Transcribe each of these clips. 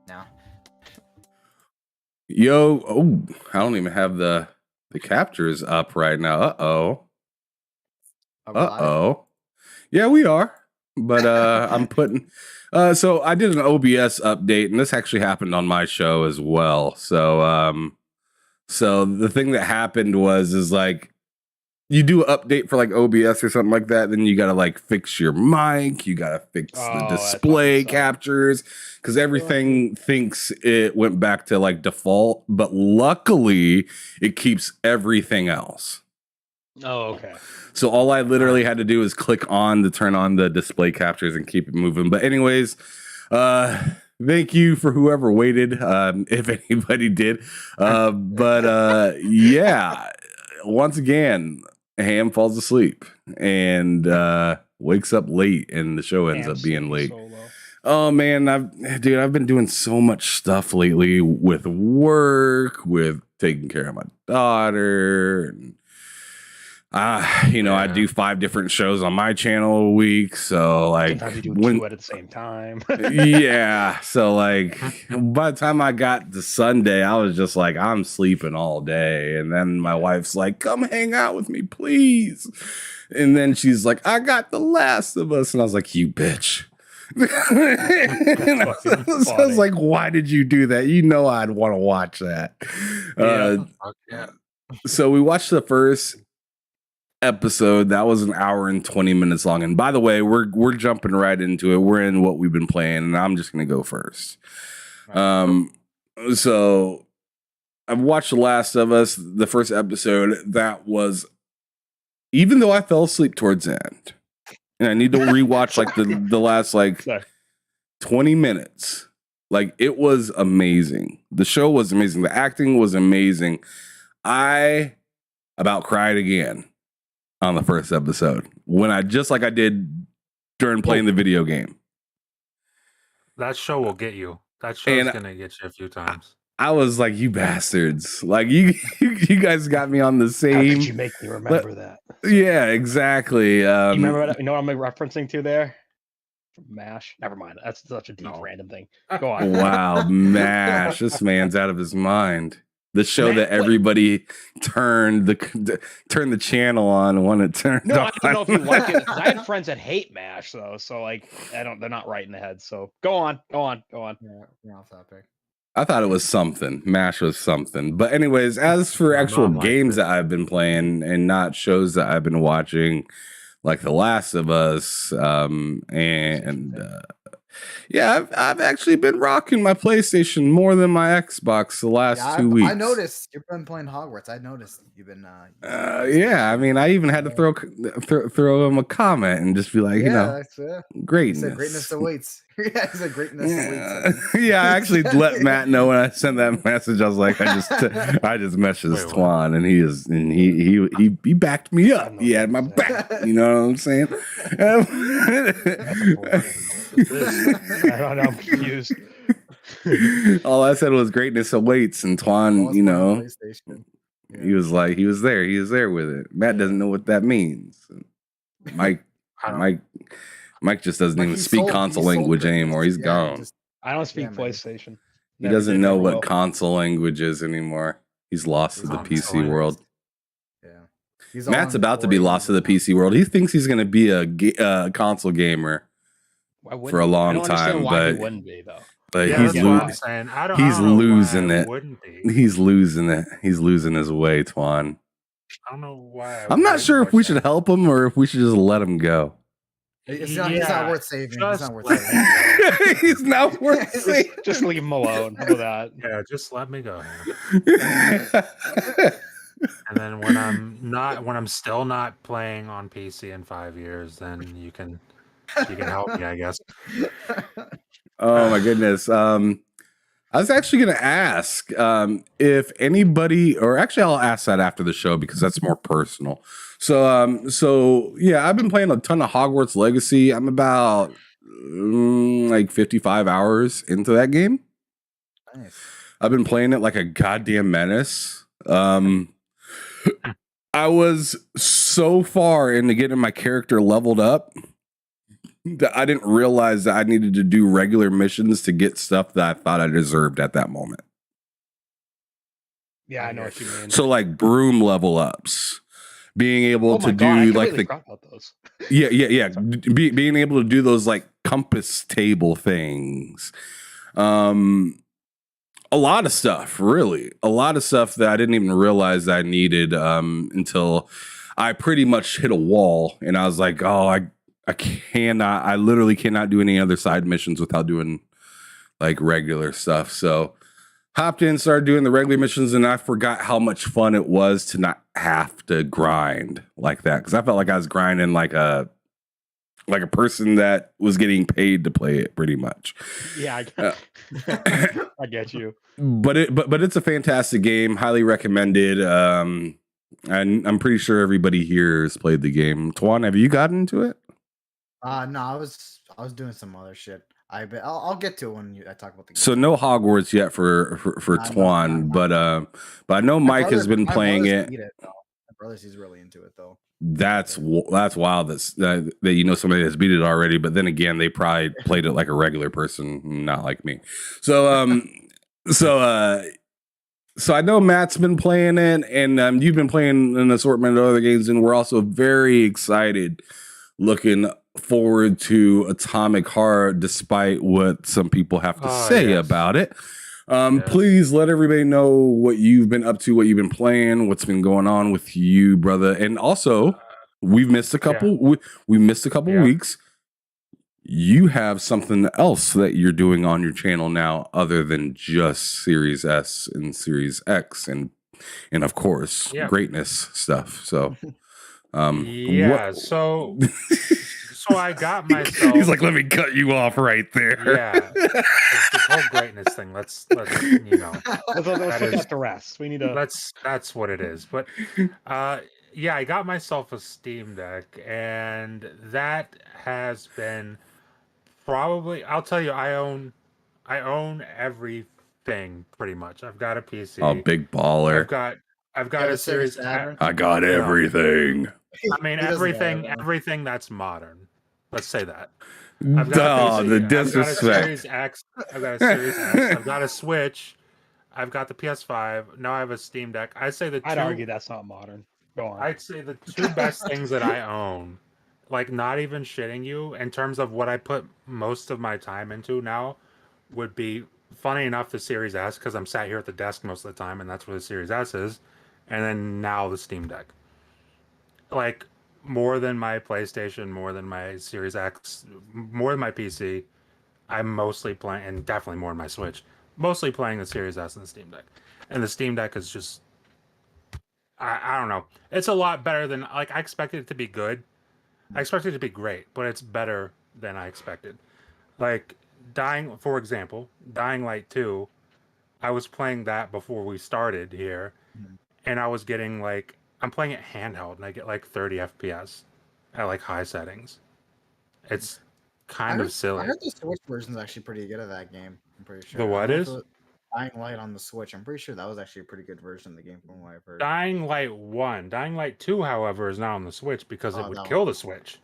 Now. Yo, I don't even have the captures up right now. Uh-oh. Yeah, we are. But I'm putting so I did an OBS update, and this actually happened on my show as well. So the thing that happened is like you do an update for like OBS or something like that, then you gotta like fix your mic, you gotta fix the display captures, because everything thinks it went back to like default, but luckily it keeps everything else. Oh, okay. So all I literally had to do is click on to turn on the display captures and keep it moving. But anyways, thank you for whoever waited, if anybody did. Yeah, once again, Ham falls asleep and wakes up late, and the show ends up being late. Solo. Oh man, I've been doing so much stuff lately with work, with taking care of my daughter, and I do 5 different shows on my channel a week. So like, sometimes you do 2 at the same time. Yeah. So like, by the time I got to Sunday, I was just like, I'm sleeping all day. And then my wife's like, come hang out with me, please. And then she's like, I got The Last of Us. And I was like, you bitch. So I was like, why did you do that? You know I'd want to watch that. So we watched the first episode. That was an hour and 20 minutes long. And by the way, we're jumping right into it. We're in what we've been playing, and I'm just gonna go first. So I've watched The Last of Us, the first episode. That was, even though I fell asleep towards the end, and I need to rewatch like the last like 20 minutes. Like, it was amazing. The show was amazing. The acting was amazing. I about cried again on the first episode when I did during playing the video game. That show will get you. That show's gonna get you a few times. I was like, you bastards. Like, you guys got me on the same. How did you make me remember that? Yeah, exactly. You remember what, what I'm referencing to there? From MASH? Never mind. That's such a deep random thing. Go on. Wow, MASH. This man's out of his mind. The show that everybody turned the channel on and wanted to turn. No, I don't know if you like it. I had friends that hate MASH though, so like they're not right in the head. So go on. Yeah, we're off topic. I thought it was something. MASH was something. But anyways, as for actual games that I've been playing and not shows that I've been watching, like The Last of Us, yeah, I've actually been rocking my PlayStation more than my Xbox the last 2 weeks. I noticed you've been playing Hogwarts. I noticed you've been. Yeah, I mean, I even had to throw him a comment and just be like, greatness. He said greatness awaits. Yeah, he said greatness awaits. Yeah, I actually let Matt know when I sent that message. I was like, I just messaged Twan, and he backed me up. He had my back. You know what I'm saying? I don't know. I'm confused. All I said was greatness awaits, and Twan, he was like, he was there with it. Matt doesn't know what that means. Mike just doesn't even speak console language anymore. He's gone. I don't speak PlayStation. He doesn't know what console language is anymore. He's lost to the PC world. Yeah, Matt's about to be lost to the PC world. He thinks he's going to be a console gamer for a long time, but he wouldn't be, though. But he's losing it. He's losing it. He's losing his way, Twan. I don't know why. I'm not sure if we should help him or if we should just let him go. He's not worth saving. He's not worth saving. He's not worth saving. Just leave him alone. How about that? Yeah, just let me go. And then when I'm still not playing on PC in 5 years, then you can help me, I guess. Oh my goodness. I was actually going to ask if anybody, or actually, I'll ask that after the show because that's more personal. So yeah, I've been playing a ton of Hogwarts Legacy. I'm about like 55 hours into that game. Nice. I've been playing it like a goddamn menace. I was so far into getting my character leveled up that I didn't realize that I needed to do regular missions to get stuff that I thought I deserved at that moment. Yeah, I know what you mean. So like broom level ups, being able to God, I do like completely forgot about those. yeah. Being able to do those like compass table things. A lot of stuff, really. A lot of stuff that I didn't even realize I needed until I pretty much hit a wall and I was like, oh, I literally cannot do any other side missions without doing like regular stuff. So hopped in, started doing the regular missions, and I forgot how much fun it was to not have to grind like that. Because I felt like I was grinding like a person that was getting paid to play it, pretty much. Yeah, I get you. But it's a fantastic game, highly recommended. And I'm pretty sure everybody here has played the game. Twan, have you gotten into it? No, I was doing some other shit. I'll get to it when I talk about the game. So no Hogwarts yet for Twan, but I know Mike has been playing it. My brother, he's really into it though. That's wild. That you know somebody that's beat it already, but then again, they probably played it like a regular person, not like me. So so I know Matt's been playing it, and you've been playing an assortment of other games, and we're also very excited, looking forward to Atomic Heart, despite what some people have to say about it. Please let everybody know what you've been up to, what you've been playing, what's been going on with you, brother. And also, we've missed a couple. We missed a couple weeks. You have something else that you're doing on your channel now, other than just Series S and Series X, and of course, greatness stuff. So, So I got myself. He's like, let me cut you off right there. Yeah, the whole greatness thing. Let's put that to rest. We need to. That's what it is. But yeah, I got myself a Steam Deck, and that has been probably. I'll tell you, I own everything pretty much. I've got a PC. Oh, big baller. I've got a Series. I got everything. I mean, everything that's modern. Let's say that. I've got the disrespect. I've got a Series X. I've got a Switch. I've got the PS5. Now I have a Steam Deck. I'd argue that's not modern. Go on. I'd say the two best things that I own, like not even shitting you, in terms of what I put most of my time into now, would be, funny enough, the Series S, because I'm sat here at the desk most of the time, and that's where the Series S is, and then now the Steam Deck. Like, more than my PlayStation, more than my Series X, more than my PC, I'm mostly playing, and definitely more than my Switch, mostly playing the Series S and the Steam Deck. And the Steam Deck is just, I don't know. It's a lot better than, like, I expected it to be good. I expected it to be great, but it's better than I expected. Like, for example, Dying Light 2, I was playing that before we started here, and I was getting, like, I'm playing it handheld, and I get like 30 FPS at like high settings. It's kind of silly. I heard the Switch version is actually pretty good of that game. I'm pretty sure. The what is? Dying Light on the Switch. I'm pretty sure that was actually a pretty good version of the game from what I've heard. Dying Light 1. Dying Light 2, however, is not on the Switch because it would kill the Switch.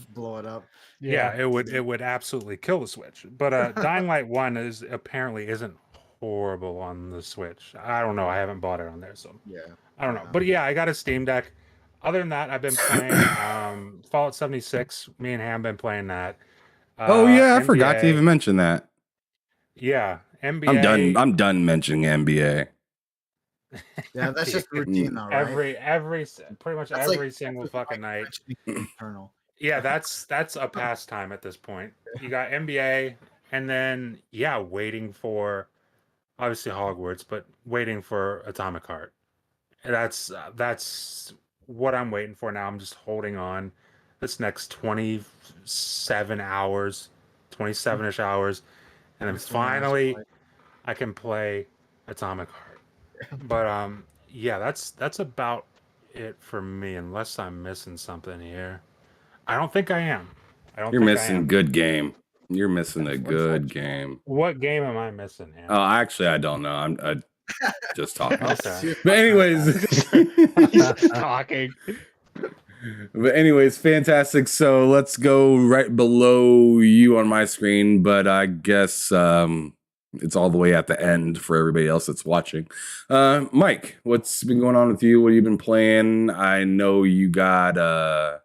Blow it up. Yeah, it would absolutely kill the Switch. But Dying Light 1 isn't horrible on the Switch. I don't know. I haven't bought it on there, so yeah. I don't know. But yeah, I got a Steam Deck. Other than that, I've been playing Fallout 76. Me and Ham been playing that. Oh yeah, I forgot to even mention that. Yeah, NBA. I'm done mentioning NBA. Yeah, that's just routine now, right? Pretty much every single fucking night. Yeah, that's a pastime at this point. You got NBA, and then waiting for, obviously Hogwarts, but waiting for Atomic Heart. That's what I'm waiting for now. I'm just holding on this next 27-ish hours, and then finally I can play Atomic Heart. But yeah, that's about it for me, unless I'm missing something here. I don't think I am. I don't You're think I missing a am. good game. You're missing a good Unfortunately. game. What game am I missing here? Oh, actually, I don't know. I'm just talking. Okay. But anyways, He's just talking. but anyways, fantastic. So let's go right below you on my screen. But I guess it's all the way at the end for everybody else that's watching. Mike, what's been going on with you? What have you been playing? I know you got a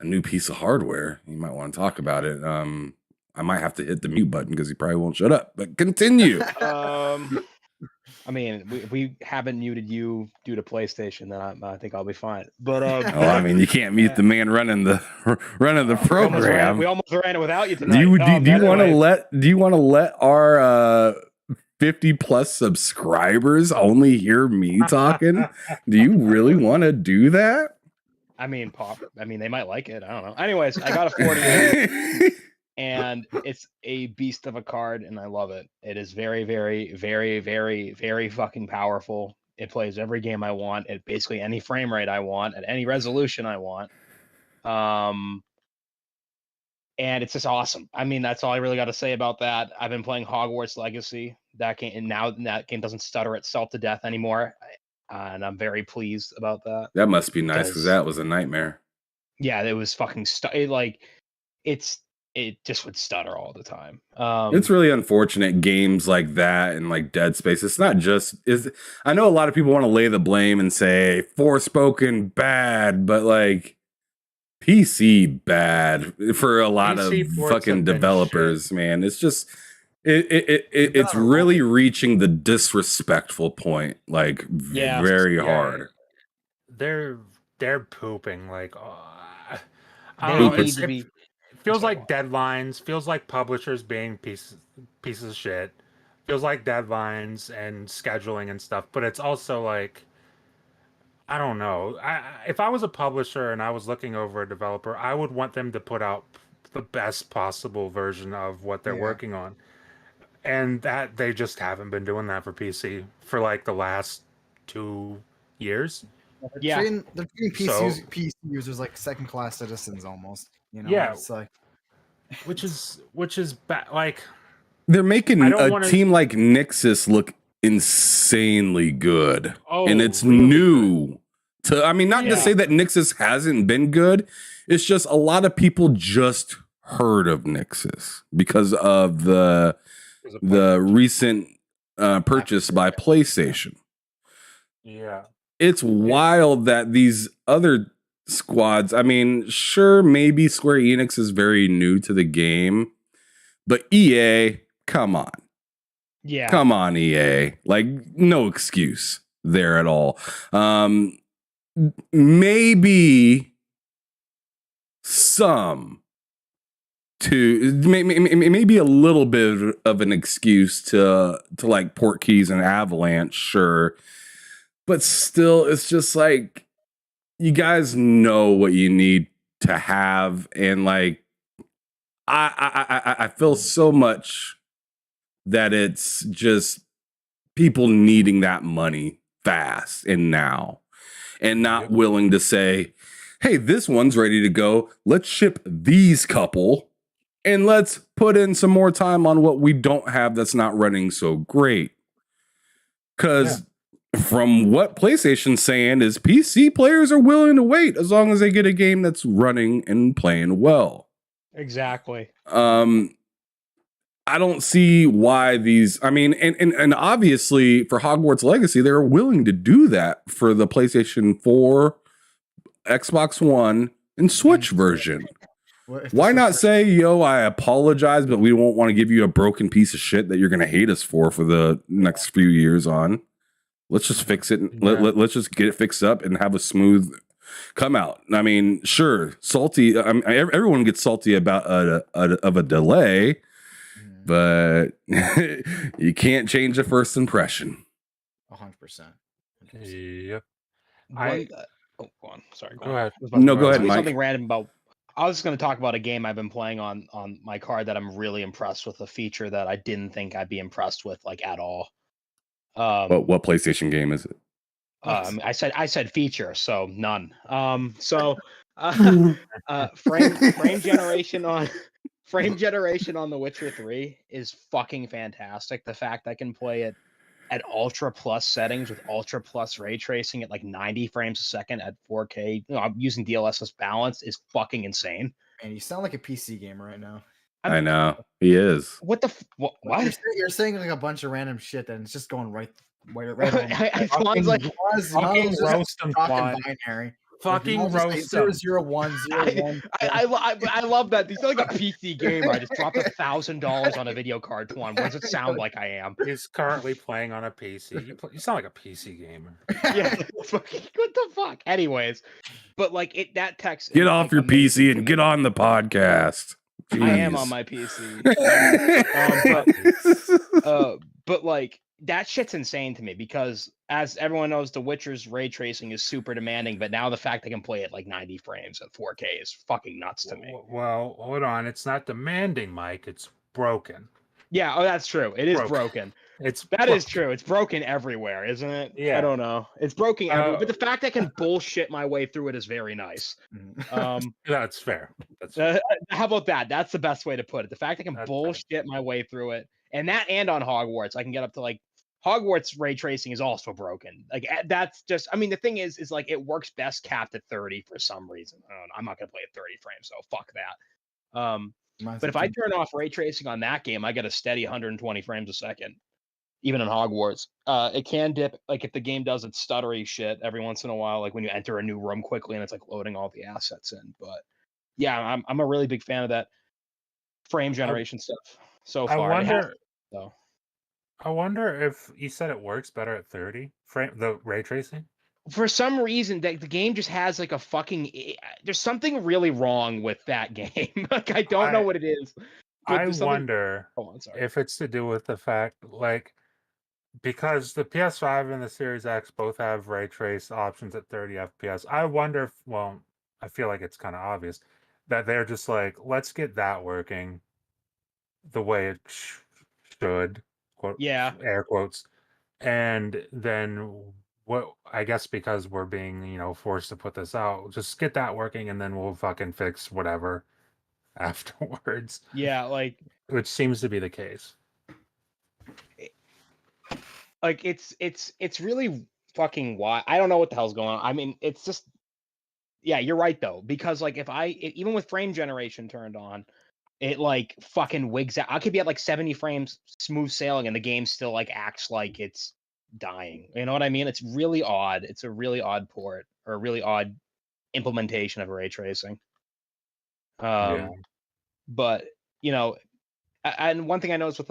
new piece of hardware. You might want to talk about it. I might have to hit the mute button because he probably won't shut up. But continue. I mean, we haven't muted you due to PlayStation, then I think I'll be fine. But Well, I mean, you can't mute the man running the program. we almost ran it without you tonight. Do you want Anyway. to let our 50 plus subscribers only hear me talking? Do you really want to do that? I mean, they might like it. I don't know. Anyways, I got a 48. And it's a beast of a card, and I love it. It is very, very, very, very, very fucking powerful. It plays every game I want at basically any frame rate I want, at any resolution I want. And it's just awesome. I mean, that's all I really got to say about that. I've been playing Hogwarts Legacy. That game, and now that game doesn't stutter itself to death anymore, and I'm very pleased about that. That must be nice because that was a nightmare. Yeah, it was fucking it just would stutter all the time. It's really unfortunate games like that and like Dead Space. It's not just I know a lot of people want to lay the blame and say Forspoken bad, but like PC bad for a lot of fucking developers, man. It's just it's really reaching the disrespectful point, like very hard. They're pooping like I don't know. It feels like deadlines, feels like publishers being pieces of shit, feels like deadlines and scheduling and stuff, but it's also like, I don't know. If I was a publisher and I was looking over a developer, I would want them to put out the best possible version of what they're working on. And that they just haven't been doing that for PC for like the last 2 years. They're treating PC users like second-class citizens almost. You know, it's like, which is bad. Like, they're making a team like Nixus look insanely good, and it's really new. I mean, not to say that Nixus hasn't been good. It's just a lot of people just heard of Nixus because of the recent purchase by PlayStation. Yeah. It's wild that these other squads, I mean, sure, maybe Square Enix is very new to the game, but EA, come on. Yeah. Come on, EA. Like, no excuse there at all. Maybe maybe a little bit of an excuse to like port keys and Avalanche, sure. But still, it's just like, you guys know what you need to have, and like, I feel so much that it's just people needing that money fast and now, and not willing to say, hey, this one's ready to go. Let's ship these couple, and let's put in some more time on what we don't have that's not running so great. Because from what PlayStation's saying is PC players are willing to wait as long as they get a game that's running and playing well. Exactly. I don't see why these, I mean, and obviously for Hogwarts Legacy, they're willing to do that for the PlayStation 4, Xbox One, and Switch version. Why not say, yo, I apologize, but we won't want to give you a broken piece of shit that you're going to hate us for the next few years on. Let's just fix it. Let's just get it fixed up and have a smooth come out. I mean, sure, salty. I mean, everyone gets salty about a delay, but you can't change a first impression. 100%. Yep. Go on. Sorry. Go ahead. No, go ahead, Mike. Something random about I was just going to talk about a game I've been playing on my card that I'm really impressed with. A feature that I didn't think I'd be impressed with like at all. What PlayStation game is it? I said feature, so none. Frame generation on frame generation on The Witcher 3 is fucking fantastic. The fact I can play it at ultra plus settings with ultra plus ray tracing at like 90 frames a second at 4K. I'm using DLSS balance is fucking insane. Man, you sound like a PC gamer right now. I know he is. What the what? You're saying like a bunch of random shit, and it's just going right on. Twan's like fucking roast him, Twan. Binary. Fucking roast him. 001. I love that. You sound like a PC gamer. I just dropped $1,000 on a video card, Twan. What does it sound like I am? He's currently playing on a PC. You sound like a PC gamer. Yeah. What the fuck? Anyways, but like that text. Get off your PC and get on the podcast. Jeez. I am on my PC. But like that shit's insane to me because as everyone knows, The Witcher's ray tracing is super demanding, but now the fact I can play it like 90 frames at 4K is fucking nuts to me. Well, hold on. It's not demanding, Mike. It's broken. Yeah, that's true. It is broken. That is true. It's broken everywhere, isn't it? Yeah. I don't know. It's broken everywhere, but the fact I can bullshit my way through it is very nice. That's fair. How about that? That's the best way to put it. The fact I can bullshit my way through it, and on Hogwarts, I can get up to like Hogwarts ray tracing is also broken. Like that's just. I mean, the thing is like it works best capped at 30 for some reason. I don't know, I'm not gonna play at 30 frames, so fuck that. But if I turn off ray tracing on that game, I get a steady 120 frames a second, even in Hogwarts. It can dip, like if the game does its stuttery shit every once in a while, like when you enter a new room quickly and it's like loading all the assets in. But yeah, I'm a really big fan of that frame generation stuff so far. I wonder if you said it works better at 30 frame, the ray tracing. For some reason, the game just has like a fucking. There's something really wrong with that game. Like I don't know what it is. I wonder if it's to do with the fact, like, because the PS5 and the Series X both have ray trace options at 30 FPS. I wonder if, well, I feel like it's kind of obvious that they're just like, let's get that working the way it should, quote, air quotes, and then what, I guess because we're being, forced to put this out, just get that working and then we'll fucking fix whatever afterwards. Yeah, like, which seems to be the case. Like it's really fucking wild. I don't know what the hell's going on. I mean, it's just, yeah, you're right though, because like even with frame generation turned on, it like fucking wigs out. I could be at like 70 frames smooth sailing and the game still like acts like it's dying. You know what I mean? It's really odd. It's a really odd port or a really odd implementation of ray tracing. But and one thing I noticed with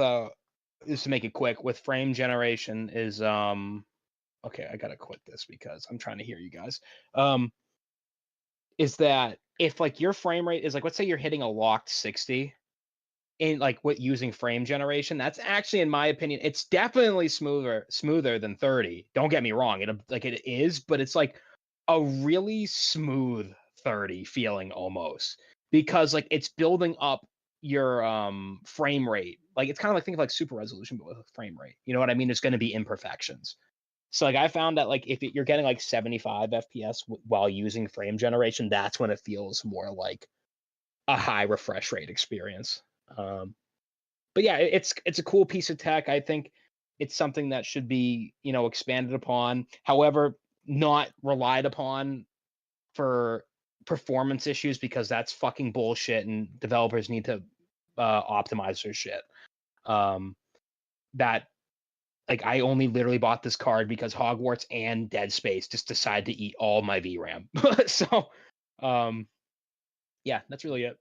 just to make it quick with frame generation is okay, I gotta quit this because I'm trying to hear you guys. Is that if like your frame rate is like, let's say you're hitting a locked 60 in like using frame generation, that's actually, in my opinion, it's definitely smoother than 30. Don't get me wrong, it is, but it's like a really smooth 30 feeling almost, because like it's building up your frame rate. Like it's kind of like, think of like super resolution but with frame rate. You know what I mean? There's going to be imperfections. So like I found that like if you're getting like 75 FPS while using frame generation, that's when it feels more like a high refresh rate experience. But yeah, it's a cool piece of tech. I think it's something that should be, expanded upon. However, not relied upon for performance issues, because that's fucking bullshit and developers need to optimize their shit. That like I only literally bought this card because Hogwarts and Dead Space just decided to eat all my VRAM. So yeah, that's really it.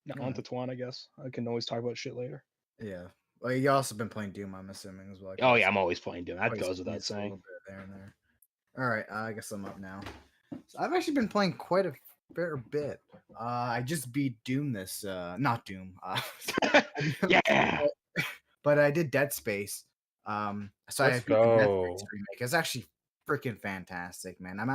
Now on to Twan, I guess. I can always talk about shit later. Yeah. Well, you also been playing Doom, I'm assuming, as well. Oh yeah, I'm always playing Doom. That goes without saying. A little bit there and there. All right, I guess I'm up now. So I've actually been playing quite a fair bit. I just beat Doom this, not Doom. Yeah. But I did Dead Space. So I beat the Dead Space remake. It's actually freaking fantastic, man. I'm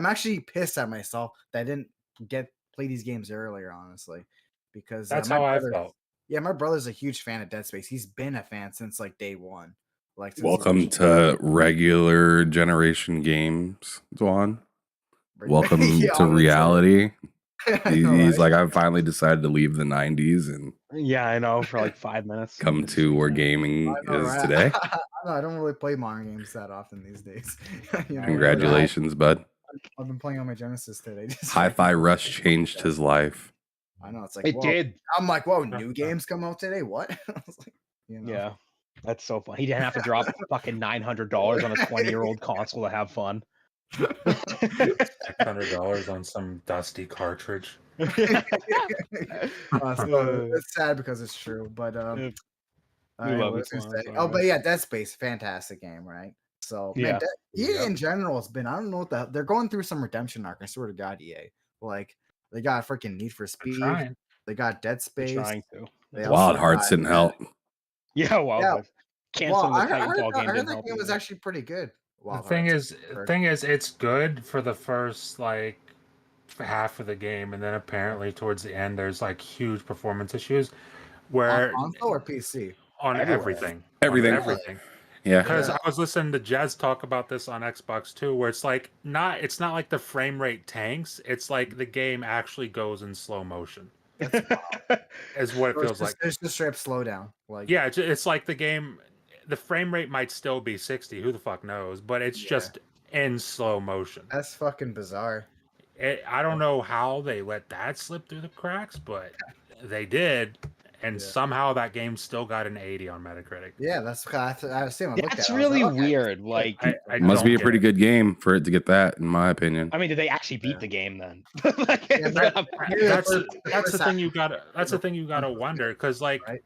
actually pissed at myself that I didn't get play these games earlier, honestly, because That's my how I brother, felt. yeah, my brother's a huge fan of Dead Space. He's been a fan since like day one, like since the Welcome original. to regular generation games, Dwan. Welcome Yeah, to honestly. reality. I know, He's right? like, I've finally decided to leave the 90s and Yeah, I know, for like 5 minutes. come to where gaming I know, is right? today. I don't really play modern games that often these days. You know, Congratulations, bud. I've been playing on my Genesis today. Just Hi-Fi freaking- Rush changed his life. I know, it's like, It whoa. did. I'm like, whoa, new games come out today? What? I was like, you know. Yeah. That's so fun. He didn't have to drop fucking $900 on a 20-year-old console to have fun. $600 on some dusty cartridge. So it's sad because it's true, but We what love was I you, gonna say? Swan, Oh, but sorry. yeah, Dead Space, fantastic game, right? So man, Yeah. EA in general has been, I don't know what they're going through some redemption arc. I swear to God, EA. Like they got freaking Need for Speed, Trying. they got Dead They're Space, trying to. they Wild also Hearts got didn't help. Yeah, Wild Yeah. Hearts. well, Canceling the I heard, Titanfall game I heard didn't that help game was either. actually pretty good. Wild The thing Hearts. is, it's good for the first like half of the game, and then apparently towards the end, there's like huge performance issues on where console or PC? on Everywhere. everything, Everything. on everything. Yeah. Because Yeah. I was listening to Jez talk about this on Xbox too, where it's like it's not like the frame rate tanks. It's like the game actually goes in slow motion. That's Is what it so feels like. There's just straight up slowdown. Like Yeah, it's like the game. The frame rate might still be 60. Who the fuck knows? But it's Yeah. just in slow motion. That's fucking bizarre. I don't know how they let that slip through the cracks, but they did, and Yeah. somehow that game still got an 80 on Metacritic. Yeah, that's what I assume. I looked That's at it, I was really like, okay, weird. Like, I Must don't be a get pretty it. good game for it to get that, in my opinion. I mean, did they actually beat Yeah. the game then? Like, Yeah, That's the the first thing you half- gotta. That's the thing you gotta wonder, because like, Right?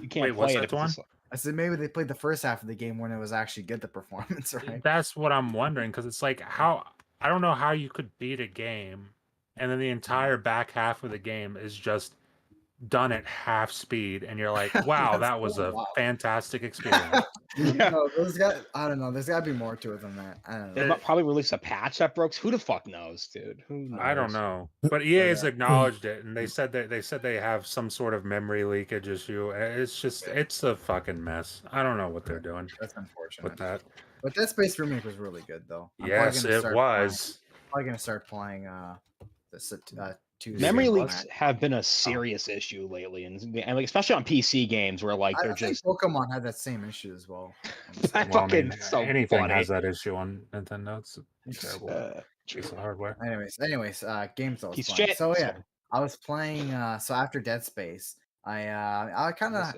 you can't wait, what's play it if that it's one? I said maybe they played the first half of the game when it was actually good, the performance, right? That's what I'm wondering, because it's like how I don't know how you could beat a game, and then the entire back half of the game is just done at half speed, and you're like, wow, That's that was so a wild. fantastic experience. Yeah. No, I don't know. There's got to be more to it than that. I don't They know. might probably release a patch that broke. Who the fuck knows, dude? Who knows? I don't know, but EA has acknowledged it, and they said they have some sort of memory leakage issue. It's a fucking mess. I don't know what they're doing That's unfortunate. with that. But Dead Space remake was really good, though. I'm Yes, it was. Probably gonna start playing Tuesday. Memory and leaks whatnot. have been a serious issue lately, and like especially on PC games where like they're I think just Pokemon had that same issue as well. I Well, I mean, fucking so anything funny. has that issue on Nintendo. It's a terrible piece of hardware. Anyways, games I was Piece of playing. shit. So yeah, I was playing. So after Dead Space, I kind of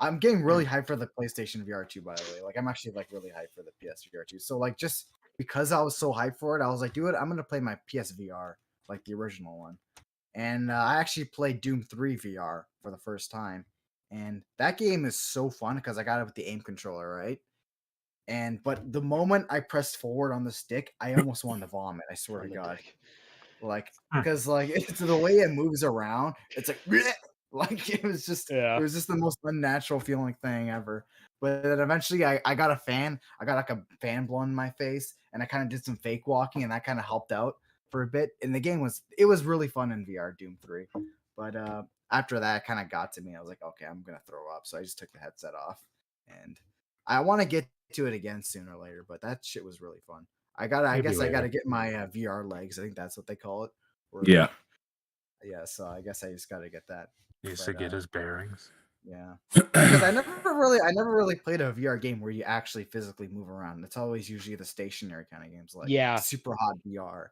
I'm getting really hyped for the PlayStation VR 2. By the way, like I'm actually like really hyped for the PS VR 2. So like just because I was so hyped for it, I was like, dude, I'm gonna play my PSVR, like the original one. And I actually played Doom 3 VR for the first time, and that game is so fun because I got it with the aim controller, right? But the moment I pressed forward on the stick, I almost wanted to vomit. I swear to God, like because like it's the way it moves around. It's like bleh! Like it was just the most unnatural feeling thing ever. But then eventually I got a fan. I got like a fan blown in my face, and I kind of did some fake walking, and that kind of helped out for a bit. And the game was really fun in VR, Doom 3. But after that, it kind of got to me. I was like, okay, I'm gonna throw up. So I just took the headset off, and I want to get to it again sooner or later. But that shit was really fun. I guess I gotta get my VR legs. I think that's what they call it. Yeah. Yeah. So I guess I just gotta get that. He used to get his bearings. Yeah, because I never really played a VR game where you actually physically move around. It's always usually the stationary kind of games, like Super Hot VR.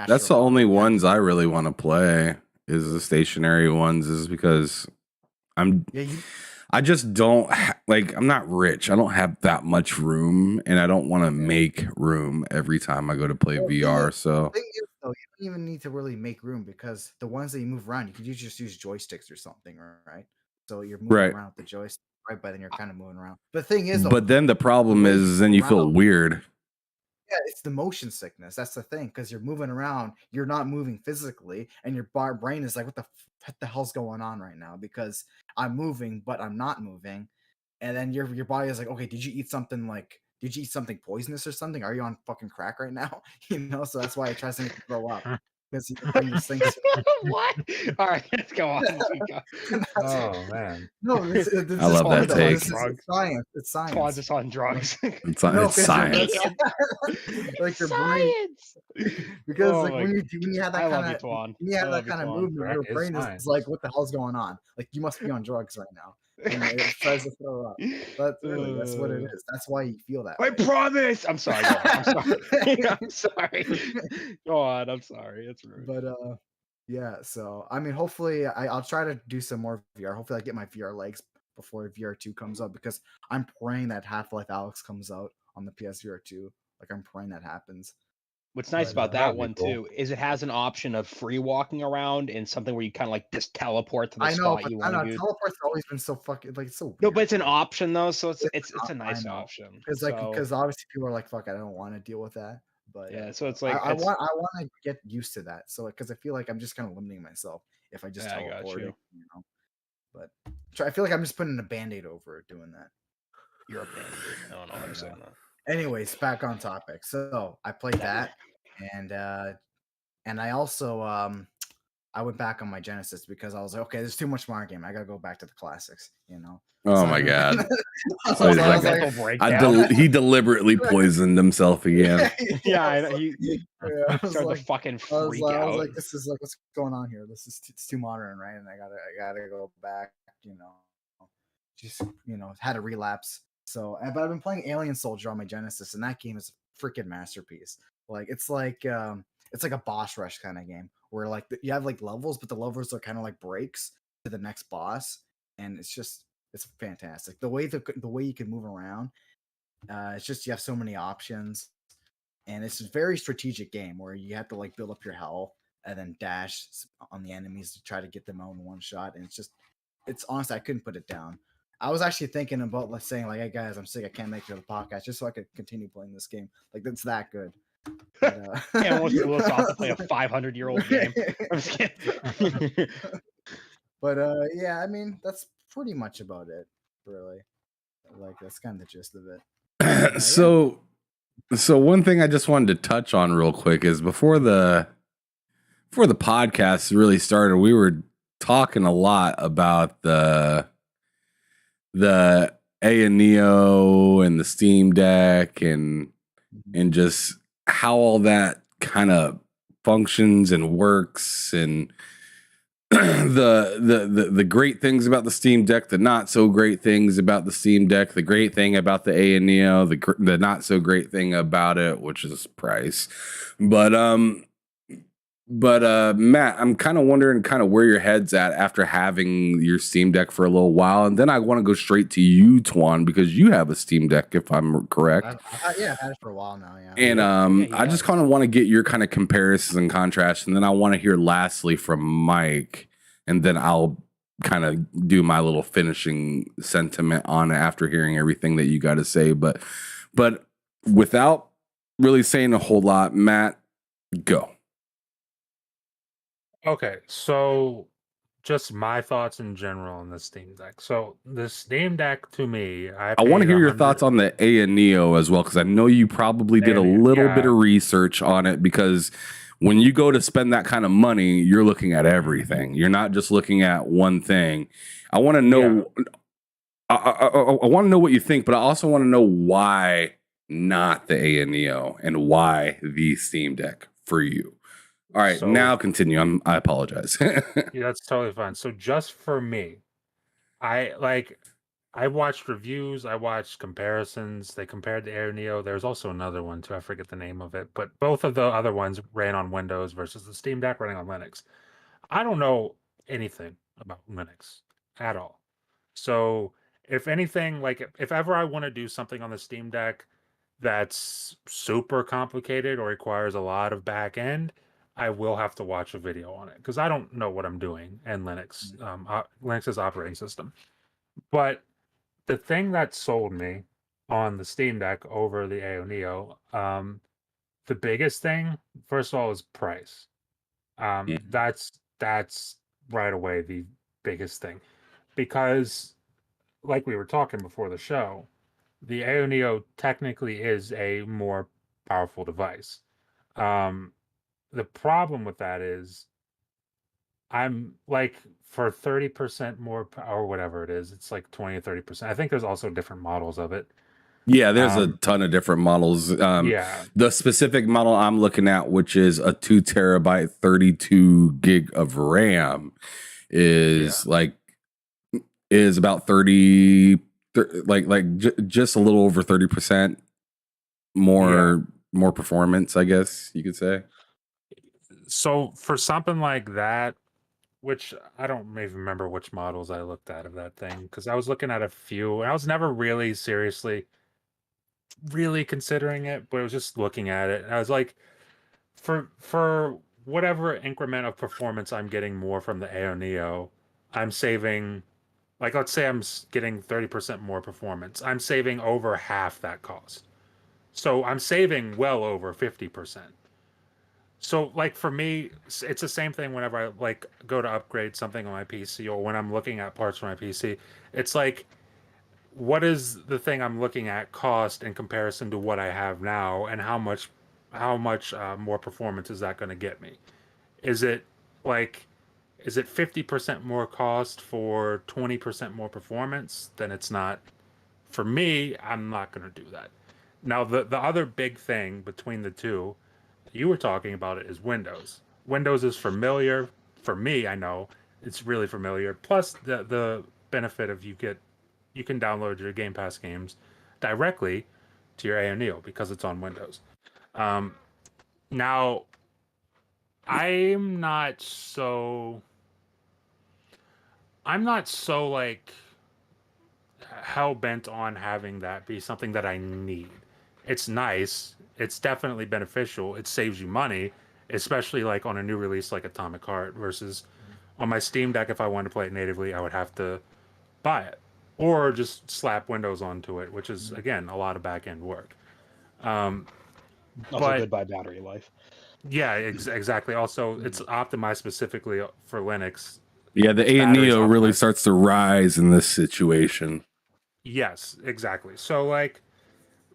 That's the only ones I really want to play. Is the stationary ones, is because I just don't like. I'm not rich. I don't have that much room, and I don't want to make room every time I go to play VR. So thing is, though, you don't even need to really make room because the ones that you move around, you could just use joysticks or something, right? So you're moving around with the joystick, right? But then you're kind of moving around. But the thing is, though, but then the problem is, then you feel weird. Yeah, it's the motion sickness. That's the thing, because you're moving around, you're not moving physically, and your brain is like, what the hell's going on right now? Because I'm moving, but I'm not moving. And then your body is like, okay, did you eat something poisonous or something? Are you on fucking crack right now? So that's why it tries to make you throw up. because you can bring this thing. What? All right, let's go on. Oh man. No, this I love that take. This is science. It's science. Twan's just on drugs. It's No, science. Like your brain, because Oh like my when you have that I love kind you, of Twan. when you I have love that you, kind of Twan. movement, your Correct, it's brain is science. like, what the hell's going on? Like you must be on drugs right now. And it tries to throw up. That's what it is. That's why you feel that I way. promise. I'm sorry. Go on. I'm sorry. I'm sorry. Go on. I'm sorry. It's rude. But yeah. So I mean, hopefully, I'll try to do some more VR. Hopefully, I get my VR legs before VR2 comes out, because I'm praying that Half-Life Alyx comes out on the PSVR 2. Like I'm praying that happens. What's nice But, about that that would be one cool. too is it has an option of free walking around and something where you kind of like just teleport to the I know, spot but you I want know to go. teleport's always been so fucking like it's so weird. No, but it's an option though, so it's I a nice know. option. Because So obviously people are like, fuck, I don't want to deal with that. But yeah, so it's like I want to get used to that. So because I feel like I'm just kind of limiting myself if I just Yeah, I got teleport you. it, you know. But I feel like I'm just putting a band-aid over it doing that. You're a band-aid. I don't know how to say that. Anyways, back on topic. So I played that, and I also I went back on my Genesis because I was like, okay, there's too much Mario game. I gotta go back to the classics, you know. Oh So my god. So He's I was like, mental breakdown. he deliberately poisoned himself again. Yeah, I know. He I was started like, to fucking I was freak like, out. this is like, what's going on here? This is it's too modern, right? And I gotta go back, you know. Just had a relapse. So, but I've been playing Alien Soldier on my Genesis, and that game is a freaking masterpiece. Like it's like a boss rush kind of game where like you have like levels, but the levels are kind of like breaks to the next boss, and it's fantastic. The way you can move around, it's just you have so many options, and it's a very strategic game where you have to like build up your health and then dash on the enemies to try to get them out in one shot. And it's honestly, I couldn't put it down. I was actually thinking about saying like, hey guys, I'm sick, I can't make it to the podcast, just so I could continue playing this game. Like that's that good. But, Yeah, almost blew us off to play a 500-year-old game. I'm just kidding. But yeah, I mean that's pretty much about it, really. Like that's kind of the gist of it. So one thing I just wanted to touch on real quick is before the podcast really started, we were talking a lot about the Neo and the Steam Deck and just how all that kind of functions and works, and the great things about the Steam Deck, the not so great things about the Steam Deck, the great thing about the Neo, the not so great thing about it, which is price. But Matt, I'm kind of wondering kind of where your head's at after having your Steam Deck for a little while, and then I want to go straight to you, Twan, because you have a Steam Deck, if I'm correct. I've had it for a while now, yeah. And I just kind of want to get your kind of comparisons and contrasts, and then I want to hear lastly from Mike, and then I'll kind of do my little finishing sentiment on it after hearing everything that you got to say. But without really saying a whole lot, Matt, go. Okay, so just my thoughts in general on the Steam Deck. So the Steam Deck, to me, I want to hear your thoughts on the Neo as well, because I know you probably did a little bit of research on it, because when you go to spend that kind of money, you're looking at everything. You're not just looking at one thing. I want to know. Yeah. I want to know what you think, but I also want to know why not the Neo and why the Steam Deck for you. All right, now continue. I apologize. Yeah, that's totally fine. So just for me, I watched reviews, I watched comparisons. They compared the Air Neo. There's also another one too. I forget the name of it, but both of the other ones ran on Windows versus the Steam Deck running on Linux. I don't know anything about Linux at all. So if anything, like if ever I want to do something on the Steam Deck that's super complicated or requires a lot of back end, I will have to watch a video on it because I don't know what I'm doing in Linux, Linux's operating system. But the thing that sold me on the Steam Deck over the AO Neo, the biggest thing, first of all, is price. That's right away the biggest thing, because like we were talking before the show, the AO Neo technically is a more powerful device. the problem with that is I'm like for 30% more or whatever it is, it's like 20 or 30%. I think there's also different models of it. Yeah, there's a ton of different models. Yeah. The specific model I'm looking at, which is a 2 terabyte, 32 gig of RAM, is is about 30, just a little over 30% more performance, I guess you could say. So for something like that, which I don't even remember which models I looked at of that thing, because I was looking at a few and I was never really seriously really considering it, but I was just looking at it. And I was like, for whatever increment of performance I'm getting more from the AO Neo, I'm saving, like, let's say I'm getting 30% more performance. I'm saving over half that cost. So I'm saving well over 50%. So like for me, it's the same thing whenever I like go to upgrade something on my PC or when I'm looking at parts for my PC. It's like, what is the thing I'm looking at cost in comparison to what I have now, and how much more performance is that going to get me? Is it like, is it 50% more cost for 20% more performance? Then it's not. For me, I'm not going to do that. Now, the other big thing between the two, you were talking about it, is Windows. Windows is familiar for me. I know it's really familiar. Plus, the benefit of you can download your Game Pass games directly to your AO Neo because it's on Windows. Now, I'm not so like hell bent on having that be something that I need. It's nice. It's definitely beneficial. It saves you money, especially like on a new release like Atomic Heart versus on my Steam Deck. If I wanted to play it natively, I would have to buy it or just slap Windows onto it, which is again a lot of back end work. Also But goodbye battery life. yeah, exactly. Also, it's optimized specifically for Linux. Yeah, the AO Neo really starts to rise in this situation. Yes, exactly. So like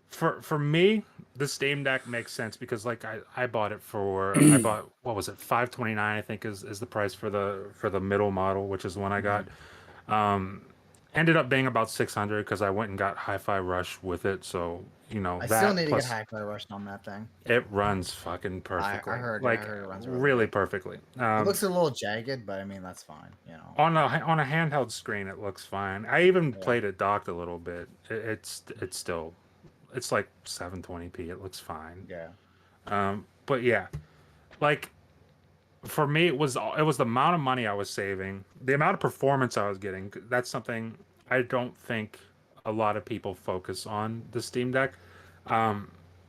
for me, the Steam Deck makes sense because like I bought it for I bought, what was it, $529 I think is the price for the middle model, which is the one I got. Ended up being about 600 because I went and got Hi-Fi Rush with it. So I that still need to get plus Hi-Fi Rush on that thing. it runs fucking perfectly. I heard like it runs really really good. perfectly. It looks a little jagged, but I mean that's fine. On a handheld screen, it looks fine. I even played it docked a little bit. It's still, it's like 720p. It looks fine. Yeah. But yeah, like for me, it was the amount of money I was saving, the amount of performance I was getting. That's something I don't think a lot of people focus on the Steam Deck.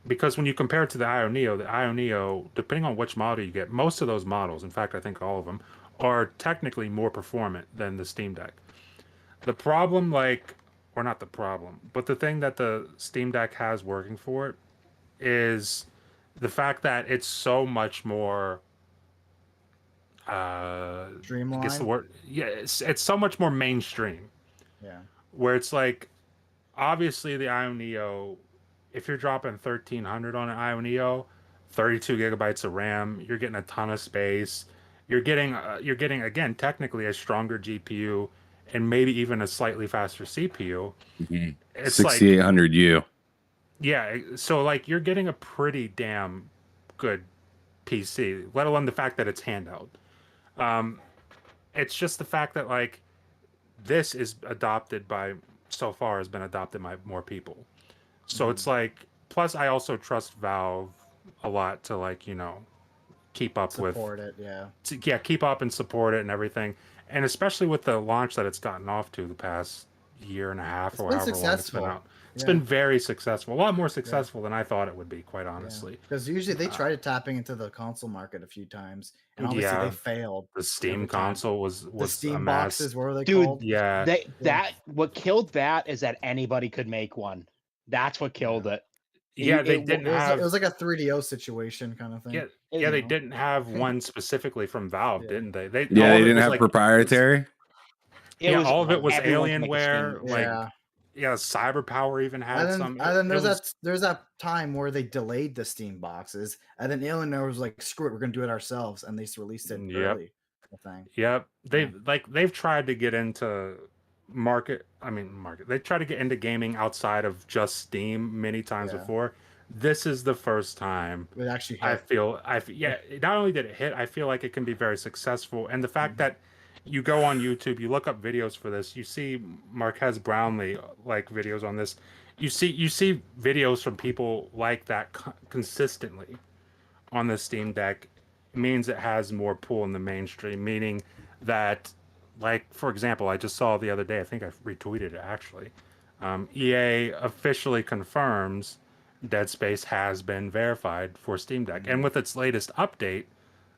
Because when you compare it to the Io Neo, depending on which model you get, most of those models, in fact, I think all of them, are technically more performant than the Steam Deck. The problem, like, or not the problem, but the thing that the Steam Deck has working for it is the fact that it's so much more, I guess the Streamline. word, yeah, it's so much more mainstream. Yeah. Where it's like, obviously the Io Neo, if you're dropping 1300 on an Io Neo, 32 gigabytes of RAM, you're getting a ton of space. You're getting again technically a stronger GPU and maybe even a slightly faster CPU. It's 6800U. Yeah, so like you're getting a pretty damn good PC, let alone the fact that it's handheld. It's just the fact that like this is adopted by, so far has been adopted by more people. So it's like, plus I also trust Valve a lot to like, keep up Support it, yeah. keep up and support it and everything. And especially with the launch that it's gotten off to the past year and a half or however long it's been out. It's been very successful. A lot more successful than I thought it would be, quite honestly. Because usually they tried tapping into the console market a few times, and obviously they failed. The Steam console was the Steam a mess. boxes, what were they Dude, called? Yeah. What killed that is that anybody could make one. That's what killed it. Yeah, they didn't have. It was like a 3DO situation kind of thing. Yeah, they didn't have one specifically from Valve, didn't they? They didn't have proprietary. Yeah, all of it was Alienware. Yeah. Cyber Power even had some. And then It was there's that time where they delayed the Steam boxes, and then Illinois was like, "Screw it, we're gonna do it ourselves," and they just released it yep. early. The thing. Yep. Yeah. They've tried to get into market. I mean, market. They try to get into gaming outside of just Steam many times Yeah. before. This is the first time It actually I hit. feel. Not only did it hit, I feel like it can be very successful. And the fact that you go on YouTube, you look up videos for this, you see Marquez Brownlee like videos on this. You see videos from people like that consistently on the Steam Deck. Means it has more pull in the mainstream, meaning that, like, for example, I just saw the other day, I think I retweeted it actually. EA officially confirms Dead Space has been verified for Steam Deck. And with its latest update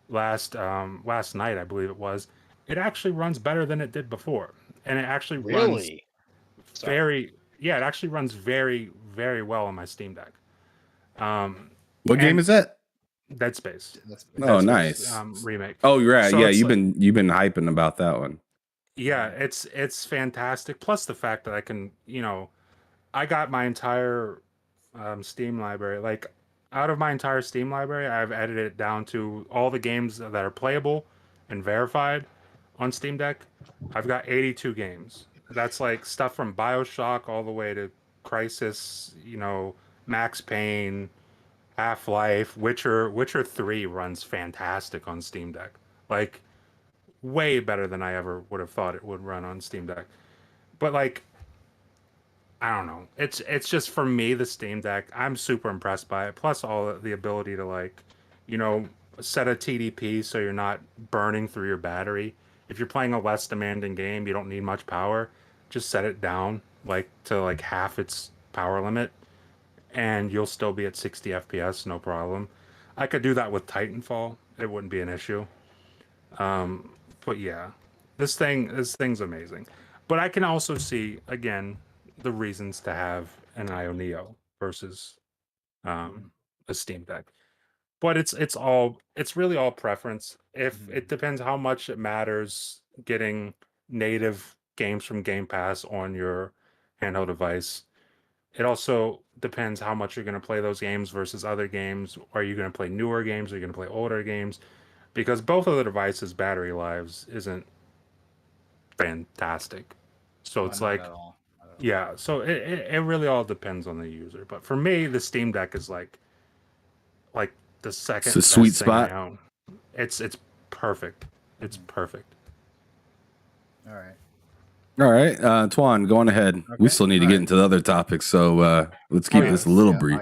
last night, I believe it was, it actually runs better than it did before. And it actually runs Really? it actually runs very, very well on my Steam Deck. What game is that? Dead Space. Oh, Dead Space, nice. remake. Oh, you're right. So Yeah, it's you've like- been hyping about that one. Yeah, it's fantastic. Plus the fact that I can, I got my entire Steam library. Like, out of my entire Steam library, I've edited it down to all the games that are playable and verified on Steam Deck. I've got 82 games. That's like stuff from BioShock all the way to Crisis, Max Payne, Half-Life, Witcher 3 runs fantastic on Steam Deck. Like, way better than I ever would have thought it would run on Steam Deck. But like, I don't know. It's just, for me, the Steam Deck, I'm super impressed by it. Plus all the ability to, like, set a TDP so you're not burning through your battery. If you're playing a less demanding game, you don't need much power. Just set it down like to like half its power limit and you'll still be at 60 FPS, no problem. I could do that with Titanfall. It wouldn't be an issue. But yeah, this thing's amazing. But I can also see, again, the reasons to have an IO Neo versus a Steam Deck. But it's really all preference. If it depends how much it matters getting native games from Game Pass on your handheld device. It also depends how much you're going to play those games versus other games. Are you going to play newer games? Are you going to play older games? Because both of the devices' battery lives isn't fantastic. So it's like, yeah. So it really all depends on the user. But for me, the Steam Deck is like the second It's a best sweet thing I spot. own. It's perfect. It's perfect. All right. All right, Twan, go on ahead. We still need to get into the other topics, so let's keep this a little brief.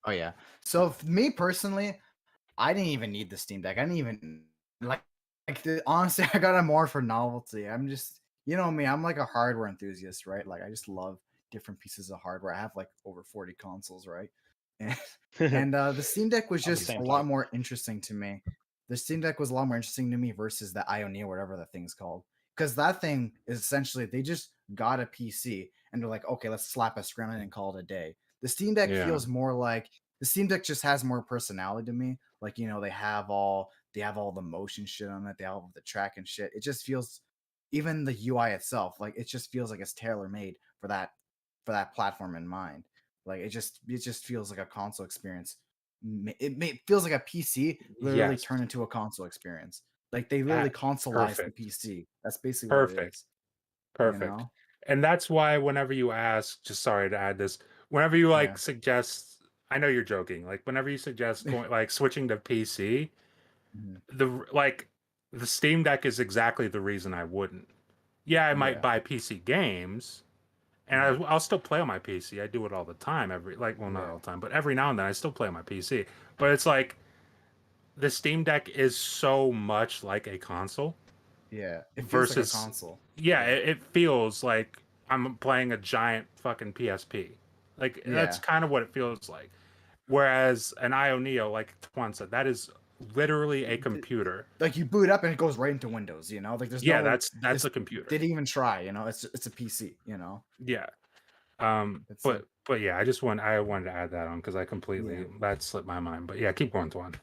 Oh yeah. So for me personally, I didn't even need the Steam Deck. I didn't even honestly, I got it more for novelty. I'm just, me, I'm like a hardware enthusiast, right? Like, I just love different pieces of hardware. I have like over 40 consoles, right? And the Steam Deck was just a lot more interesting to me. The Steam Deck was a lot more interesting to me versus the Ionia, whatever the thing's called. Because that thing is essentially, they just got a PC and they're like, okay, let's slap a screen on it and call it a day. The Steam Deck feels more like, the Steam Deck just has more personality to me. Like, they have all the motion shit on it. They have all the track and shit. It just feels, even the UI itself, like, it just feels like it's tailor made for that platform in mind. Like, it just feels like a console experience. It feels like a PC literally turned into a console experience. Like, they literally consoleized the PC. That's basically what it is. Perfect. And that's why whenever you ask, just sorry to add this, whenever you suggest, I know you're joking, like whenever you suggest going like switching to PC, the Steam Deck is exactly the reason I wouldn't. Yeah, I might buy PC games, and I'll still play on my PC. I do it all the time. Not all the time, but every now and then I still play on my PC. But it's like the Steam Deck is so much like a console. Yeah, it feels like a console. Yeah, it feels like I'm playing a giant fucking PSP. Like, that's kind of what it feels like. Whereas an IO Neo, like Twan said, that is literally a computer. Like, you boot up and it goes right into Windows, Like, there's that's a computer. They didn't even try, It's a PC, Yeah. But yeah, I wanted to add that on because I completely that slipped my mind. But yeah, keep going, Twan.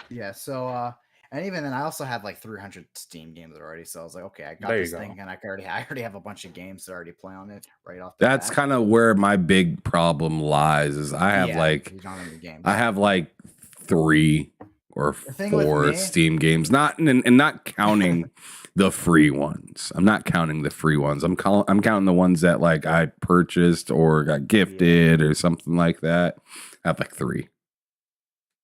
Yeah, so And even then, I also had like 300 Steam games already. So I was like, okay, I got There you this go. thing, and I already have a bunch of games to already play on it right off the That's bat. kind of where my big problem lies. Is I have you don't have any games. I have like 3 or thing with 4 me- Steam games, not and not counting the free ones. I'm not counting the free ones. I'm counting the ones that like I purchased or got gifted or something like that. I have like 3.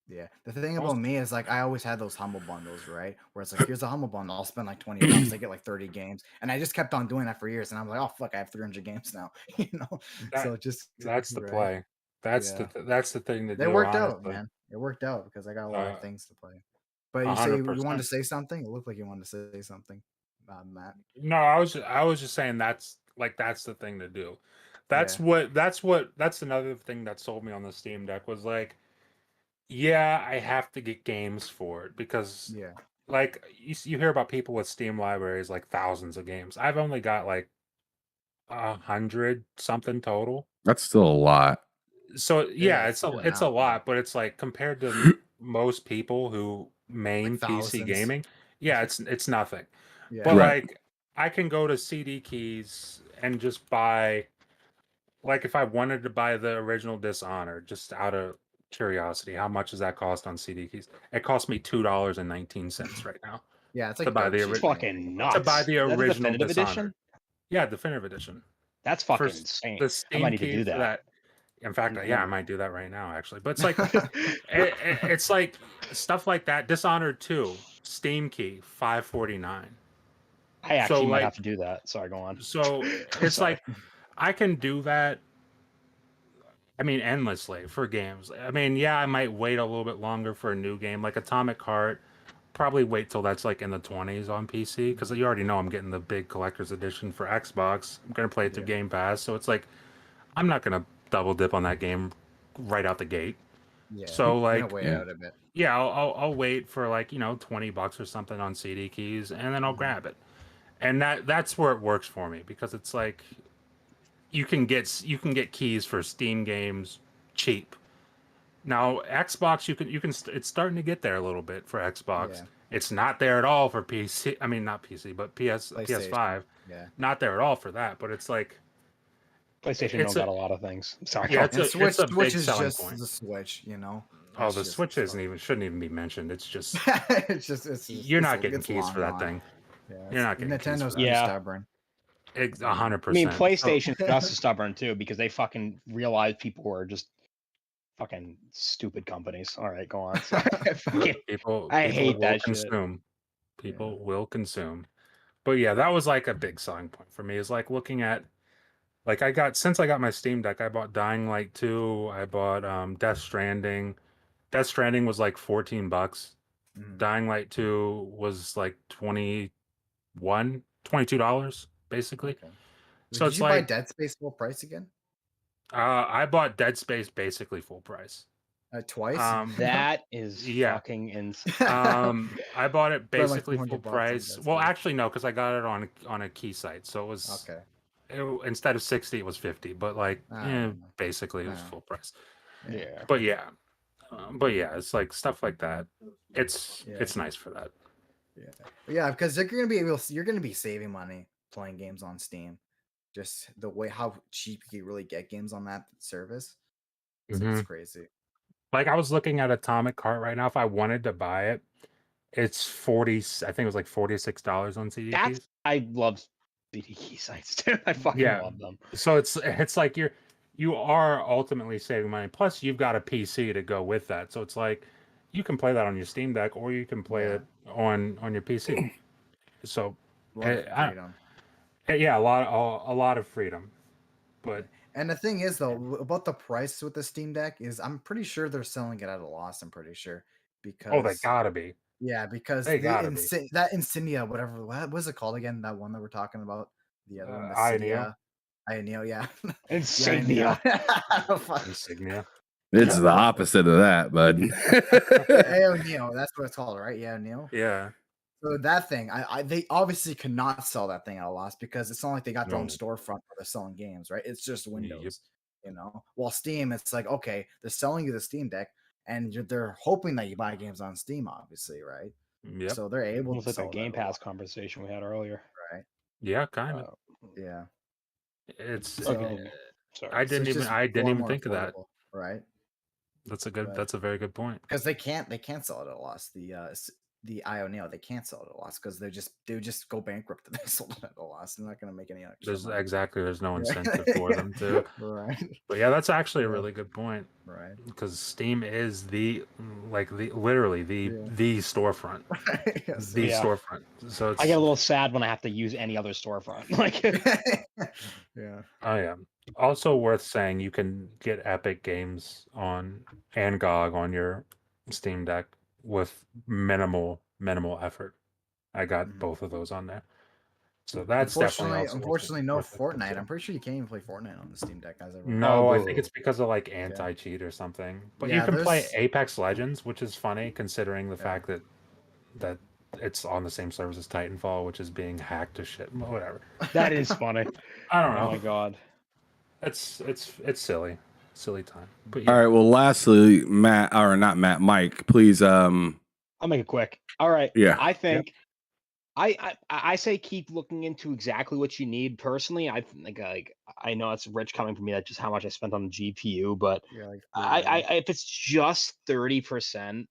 Yeah. The thing about me is like I always had those humble bundles, right? Where it's like, here's a humble bundle, I'll spend like $20, I get like 30 games. And I just kept on doing that for years. And I'm like, oh fuck, I have 300 games now. You know? So just That's the right. play. That's Yeah. that's the thing to They do. worked honestly. out, man. It worked out because I got a lot of Uh, things to play. But you say you wanted 100%. to say something? It looked like you wanted to say something, Matt. No, I was just saying that's the thing to do. That's another thing that sold me on the Steam Deck was like, yeah, I have to get games for it because Yeah. like you hear about people with Steam libraries like thousands of games. I've only got like 100 something total. That's still a lot. So yeah, It's it's a lot, but it's like compared to most people who main Like PC thousands. gaming, yeah, it's nothing. Yeah. But Right. like I can go to CD Keys and just buy, like if I wanted to buy the original Dishonored, just out of curiosity, how much does that cost on CD Keys? It costs me $2.19 right now. Yeah, it's to like buy dirt the cheap It's when you fucking think about nuts. it. to buy the Is that a original definitive Dishonored. edition? Yeah, definitive edition. That's For fucking insane. the I Steam might need to key do for that. In fact, Mhm. yeah, I might do that right now actually. But it's like it's like stuff like that. Dishonored 2, Steam key, $5.49. I actually might like- have to do that. Sorry, go on. So it's Sorry. like I can do that. I mean, endlessly for games. I mean, yeah, I might wait a little bit longer for a new game like Atomic Heart. Probably wait till that's like in the 20s on PC because you already know I'm getting the big collector's edition for Xbox. I'm gonna play it through Game Pass, so it's like I'm not gonna double dip on that game right out the gate. Yeah. So You're like, gonna wait yeah. out a bit. yeah, I'll wait for like $20 or something on CD Keys, and then I'll grab it. And that's where it works for me because it's like you can get keys for Steam games cheap. Now Xbox, you can it's starting to get there a little bit for Xbox. Yeah. It's not there at all for PC. I mean, not PC, but PS5. Yeah. Not there at all for that. But it's like PlayStation It's don't got a lot of things. Sorry. yeah, go on. And it's a big Switch is selling just point. the Switch, you know. Oh, It's the just Switch so- shouldn't even be mentioned. It's just it's just you're not getting it's keys long for that gone. thing. Yeah, You're not getting keys Nintendo's for too that. Yeah. stubborn. It's I 100%. mean, PlayStation just as stubborn too because they fucking realize people were just fucking stupid companies. All right, go on. Sorry. People I hate will that shit. consume. People will consume. But yeah, that was like a big selling point for me. Is like looking at like since I got my Steam Deck, I bought Dying Light 2, I bought Death Stranding. Death Stranding was like $14. Mhm. Dying Light 2 was like $22 basically. Okay. So Did it's you buy like Dead Space full price again? I bought Dead Space basically full price. Twice? That is Yeah. fucking insane. I bought it Spent like basically full $200 on price. Dead Well, Space. actually no, because I got it on a key site, so it was Okay. instead of 60, it was 50. But like, know. basically it was Yeah. full price. Yeah. But yeah, it's like stuff like that. It's nice for that. Yeah, because you're gonna be saving money playing games on Steam. Just the way how cheap you can really get games on that service. It's crazy. Like I was looking at Atomic Heart right now. If I wanted to buy it, it's 40. I think it was like $46 on CD Keys. I love CD key sites too. I fucking love them. So it's like you are ultimately saving money. Plus, you've got a PC to go with that. So it's like you can play that on your Steam Deck, or you can play it on your PC. So Freedom. yeah, a lot of freedom. But And the thing is, though, about the price with the Steam Deck is, I'm pretty sure they're selling it at a loss. I'm pretty sure because they gotta be. yeah, because They gotta be. that Insignia, whatever, what was it called again? That one that we're talking about, the other one, the Ioneo. Ioneo, yeah, Insignia. Insignia. It's the opposite of that, bud. Ioneo, that's what it's called, right? Yeah, Neo. Yeah. So that thing, they obviously could not sell that thing at a loss because it's not like they got their own No. storefront where they're selling games, right? It's just Windows, Yep. you know. While Steam, it's like, okay, they're selling you the Steam Deck, and they're hoping that you buy games on Steam, obviously, right? Yep. So they're able Almost to like sell that Game that a lot, Pass conversation we had earlier. right? Yeah, kind of. Yeah. It's So Sorry. I so didn't it's even just a lot more think of that. affordable, right? That's a good. Right. That's a very good point. Because they can't sell it at a loss. The IO Neo, they can't sell it at a loss because they would just go bankrupt if they sold it at a loss. They're not going to make any extra There's money. there's no Right. incentive for them to. Right. But yeah, that's actually a Yeah. really good point. Right. Because Steam is literally the storefront. Yes. The Yeah. storefront. So it's I get a little sad when I have to use any other storefront. Like, Yeah. oh yeah. Also worth saying, you can get Epic Games on and GOG on your Steam Deck with minimal effort. I got Mhm. both of those on there. So that's definitely also Unfortunately, no worth it. Fortnite. I'm pretty sure you can't even play Fortnite on the Steam Deck as of right No, Oh, I boo. think it's because of like anti-cheat or something. But you Yeah, can play there's- Apex Legends, which is funny considering the Yeah. fact that it's on the same servers as Titanfall, which is being hacked to shit. Whatever. that is funny. I don't know. Oh my god. It's silly time. But All yeah. right. Well, lastly, Mike, please. I'll make it quick. All right. Yeah. I think I say keep looking into exactly what you need. Personally, I think like I know it's rich coming from me. That's just how much I spent on the GPU, but Yeah, like I if it's just 30%.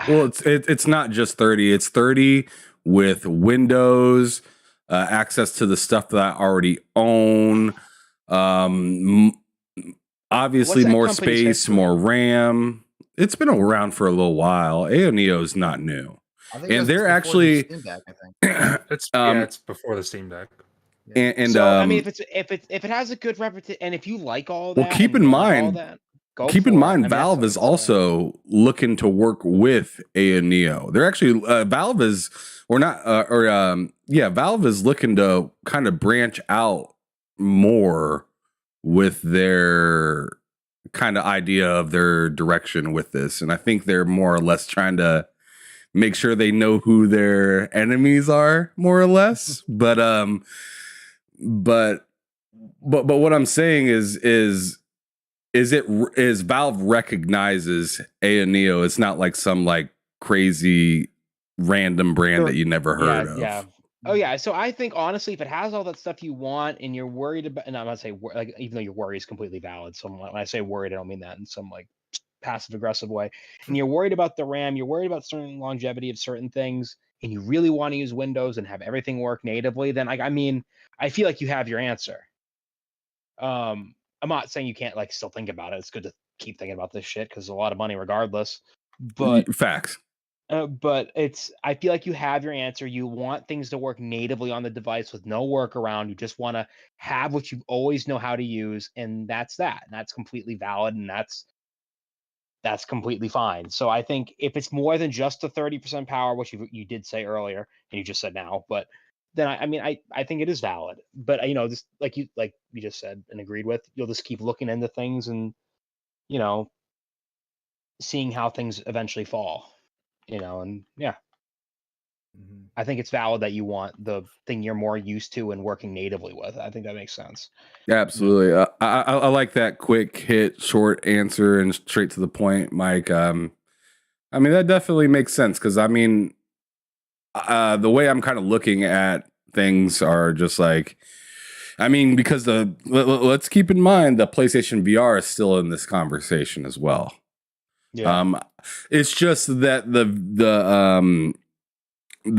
Well, it's not just 30. It's 30 with Windows, access to the stuff that I already own. Obviously, What's that more company's space, history? more RAM. It's been around for a little while. AO Neo is not new, I think and that's they're before the actually. Steam Deck, I think. It's before the Steam Deck. And So I mean, if it has a good reputation, and if you like all that, well, keep and in want all mind, that, go keep for in it. I mind, mean, Valve that's is what I'm saying. also looking to work with AO Neo. They're actually Valve is Valve is looking to kind of branch out more with their kind of idea of their direction with this, and I think they're more or less trying to make sure they know who their enemies are, more or less. But what I'm saying is Valve recognizes AO Neo. It's not like some like crazy random brand that you never heard of. Yeah. Oh yeah. So I think honestly, if it has all that stuff you want, and you're worried about, and I'm not saying like, even though your worry is completely valid. So when I say worried, I don't mean that in some like passive aggressive way. And you're worried about the RAM, you're worried about certain longevity of certain things, and you really want to use Windows and have everything work natively, then I mean, I feel like you have your answer. I'm not saying you can't like still think about it. It's good to keep thinking about this shit because it's a lot of money regardless. But facts. But I feel like you have your answer. You want things to work natively on the device with no workaround. You just want to have what you always know how to use, and that's that. And that's completely valid, and that's completely fine. So I think if it's more than just the 30% power, which you did say earlier, and you just said now, but then I mean I think it is valid. But just like you just said and agreed with, you'll just keep looking into things and seeing how things eventually fall. And yeah. Mhm. I think it's valid that you want the thing you're more used to and working natively with. I think that makes sense. Absolutely. I like that quick hit, short answer, and straight to the point, Mike. I mean, that definitely makes sense because I mean, the way I'm kind of looking at things are just like, I mean, because let's keep in mind the PlayStation VR is still in this conversation as well. Yeah. It's just that the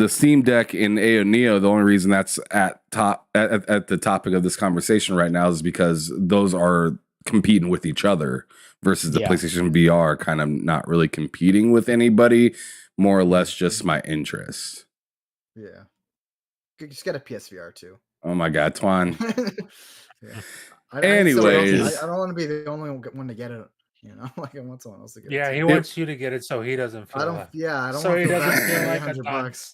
Steam Deck in AO Neo, the only reason that's at the topic of this conversation right now is because those are competing with each other versus the PlayStation VR kind of not really competing with anybody, more or less just my interest. Yeah. You just get a PSVR too. Oh my God, Twan. Yeah. Anyways. I don't want to be the only one to get it. Like I want someone else to get it. Yeah, he wants you to get it so he doesn't feel left. I don't so want he to feel doesn't feel bad like $100.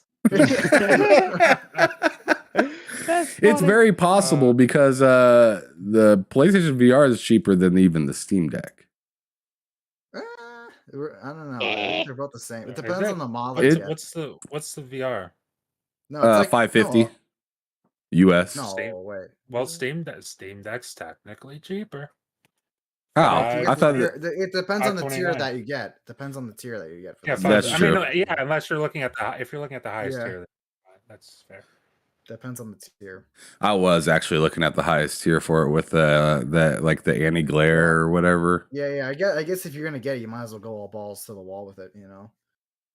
It's very possible because the PlayStation VR is cheaper than even the Steam Deck. I don't know. I think they're both the same. It depends on the model. What's the VR? No, it's like 550 US. No, wait. Well, Steam Deck's technically cheaper. How? If you I get thought it depends on the tier 529. that you get. Depends on the tier that you get. For Yeah, the That's I true. mean, yeah, unless you're looking at if you're looking at the highest Yeah. tier, that's fair. Depends on the tier. I was actually looking at the highest tier for it with the anti-glare or whatever. Yeah. I guess if you're gonna get it, you might as well go all balls to the wall with it.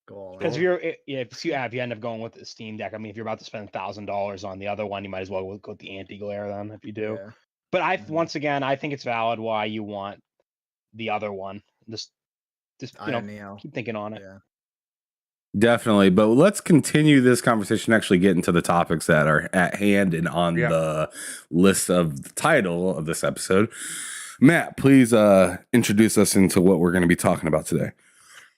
Go all in. Because if you end up going with the Steam Deck, I mean, if you're about to spend $1,000 on the other one, you might as well go with the anti-glare then if you do. Yeah. But once again, I think it's valid why you want the other one. Just keep thinking on it. Yeah. Definitely, but let's continue this conversation. Actually, get into the topics that are at hand and on the list of the title of this episode. Matt, please introduce us into what we're going to be talking about today.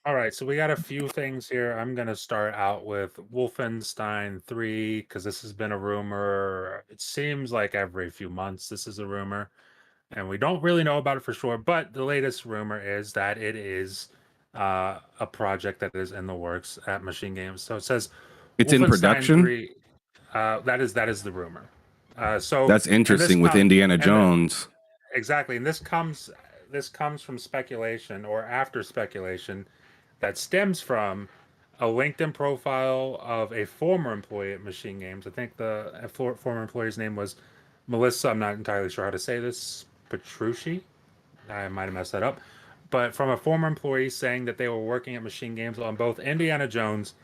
All right, so we got a few things here. I'm going to start out with Wolfenstein 3 because this has been a rumor. It seems like every few months this is a rumor, and we don't really know about it for sure. But the latest rumor is that it is a project that is in the works at Machine Games. So it says it's in production. 3, that is the rumor. So that's interesting with Indiana Jones. Exactly, and this comes from speculation or after speculation that stems from a LinkedIn profile of a former employee at Machine Games. I think the former employee's name was Melissa. I'm not entirely sure how to say this. Petrucci. I might have messed that up. But from a former employee saying that they were working at Machine Games on both Indiana Jones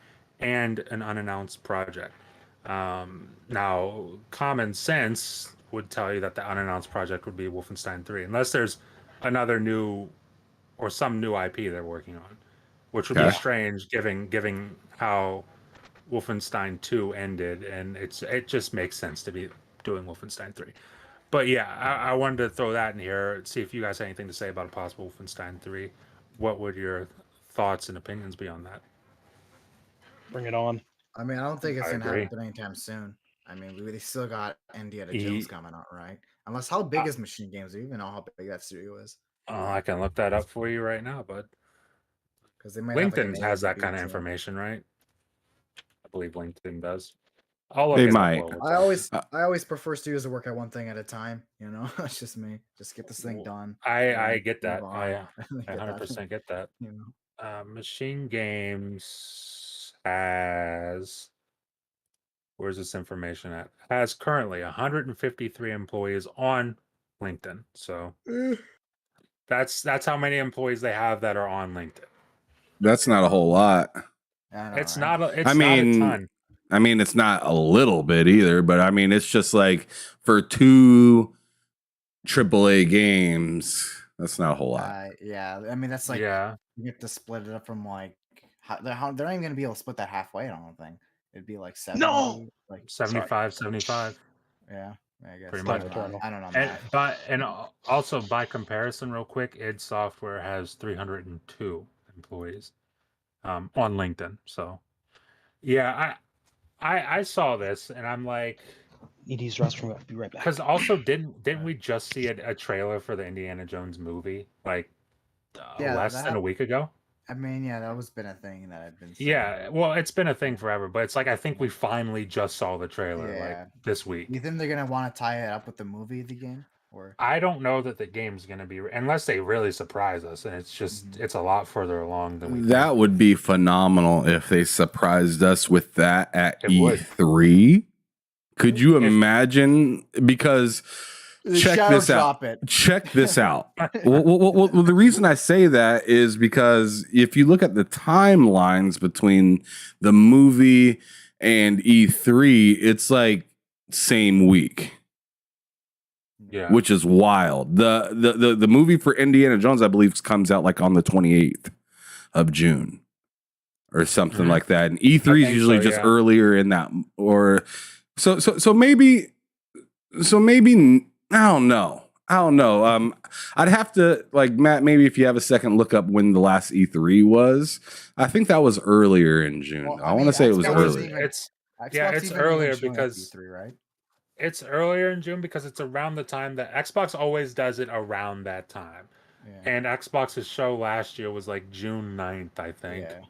and an unannounced project. Now, common sense would tell you that the unannounced project would be Wolfenstein 3, unless there's another new or some new IP they're working on, which would be strange given how Wolfenstein 2 ended, and it just makes sense to be doing Wolfenstein 3. But yeah, I wanted to throw that in here, see if you guys had anything to say about a possible Wolfenstein 3. What would your thoughts and opinions be on that? Bring it on. I mean, I don't think it's going to happen anytime soon. I mean, we still got Indiana Jones coming out, right? Unless, how big is Machine Games? Do you even know how big that studio is? I can look that up for you right now, bud. Because they might LinkedIn has that kind of information, right? I believe LinkedIn does. I'll look it up. I always prefer studios to work at one thing at a time. It's just me. Just get this thing done. I get that. I 100% get that. Machine Games has, where's this information at? Has currently 153 employees on LinkedIn. So that's how many employees they have that are on LinkedIn. That's not a whole lot. It's not a ton. I mean, it's not a little bit either, but I mean, it's just like for 2 AAA games, that's not a whole lot. Yeah, I mean, that's like, you get to split it up from like, they're not even going to be able to split that halfway, I don't think. It'd be like 70, like 75. Yeah, I guess. Pretty much. I don't know. And also by comparison, real quick, id Software has 302 employees on LinkedIn. So yeah, I saw this and I'm like, need to use the restroom. I'll be right back. Because also didn't we just see a trailer for the Indiana Jones movie like less than a week ago? I mean, yeah, that was been a thing that I've been seeing. Yeah, well, it's been a thing forever, but it's like I think we finally just saw the trailer like this week. You think they're gonna want to tie it up with the movie of the game, or I don't know that the game's gonna be unless they really surprise us, and it's just it's a lot further along than we. That think. Would be phenomenal if they surprised us with that at E3. Could you imagine? Because check this out. Check this out. Well, the reason I say that is because if you look at the timelines between the movie and E3, it's like same week. Yeah. Which is wild. The movie for Indiana Jones, I believe, comes out like on the 28th of June or something like that. And E3 is usually just earlier in that, or so maybe I don't know. I'd have to, like, Matt, maybe if you have a second, look up when the last E3 was. I think that was earlier in June. Well, I want to say it was earlier. It's earlier because E3, right? It's earlier in June because it's around the time that Xbox always does it around that time. Yeah. And Xbox's show last year was like June 9th, I think. Yeah.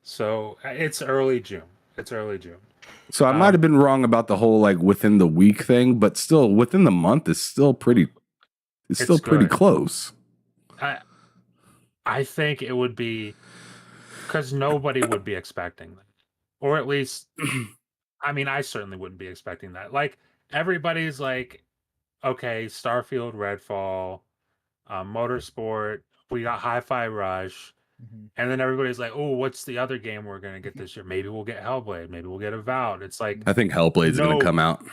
So it's early June. So I might have been wrong about the whole like within the week thing, but still within the month is still pretty. It's still pretty close. I think it would be because nobody would be expecting that, or at least, I mean, I certainly wouldn't be expecting that. Like everybody's like, okay, Starfield, Redfall, Motorsport, we got Hi-Fi Rush, and then everybody's like, oh, what's the other game we're gonna get this year? Maybe we'll get Hellblade, maybe we'll get Avowed. It's like I think Hellblade's going to come out.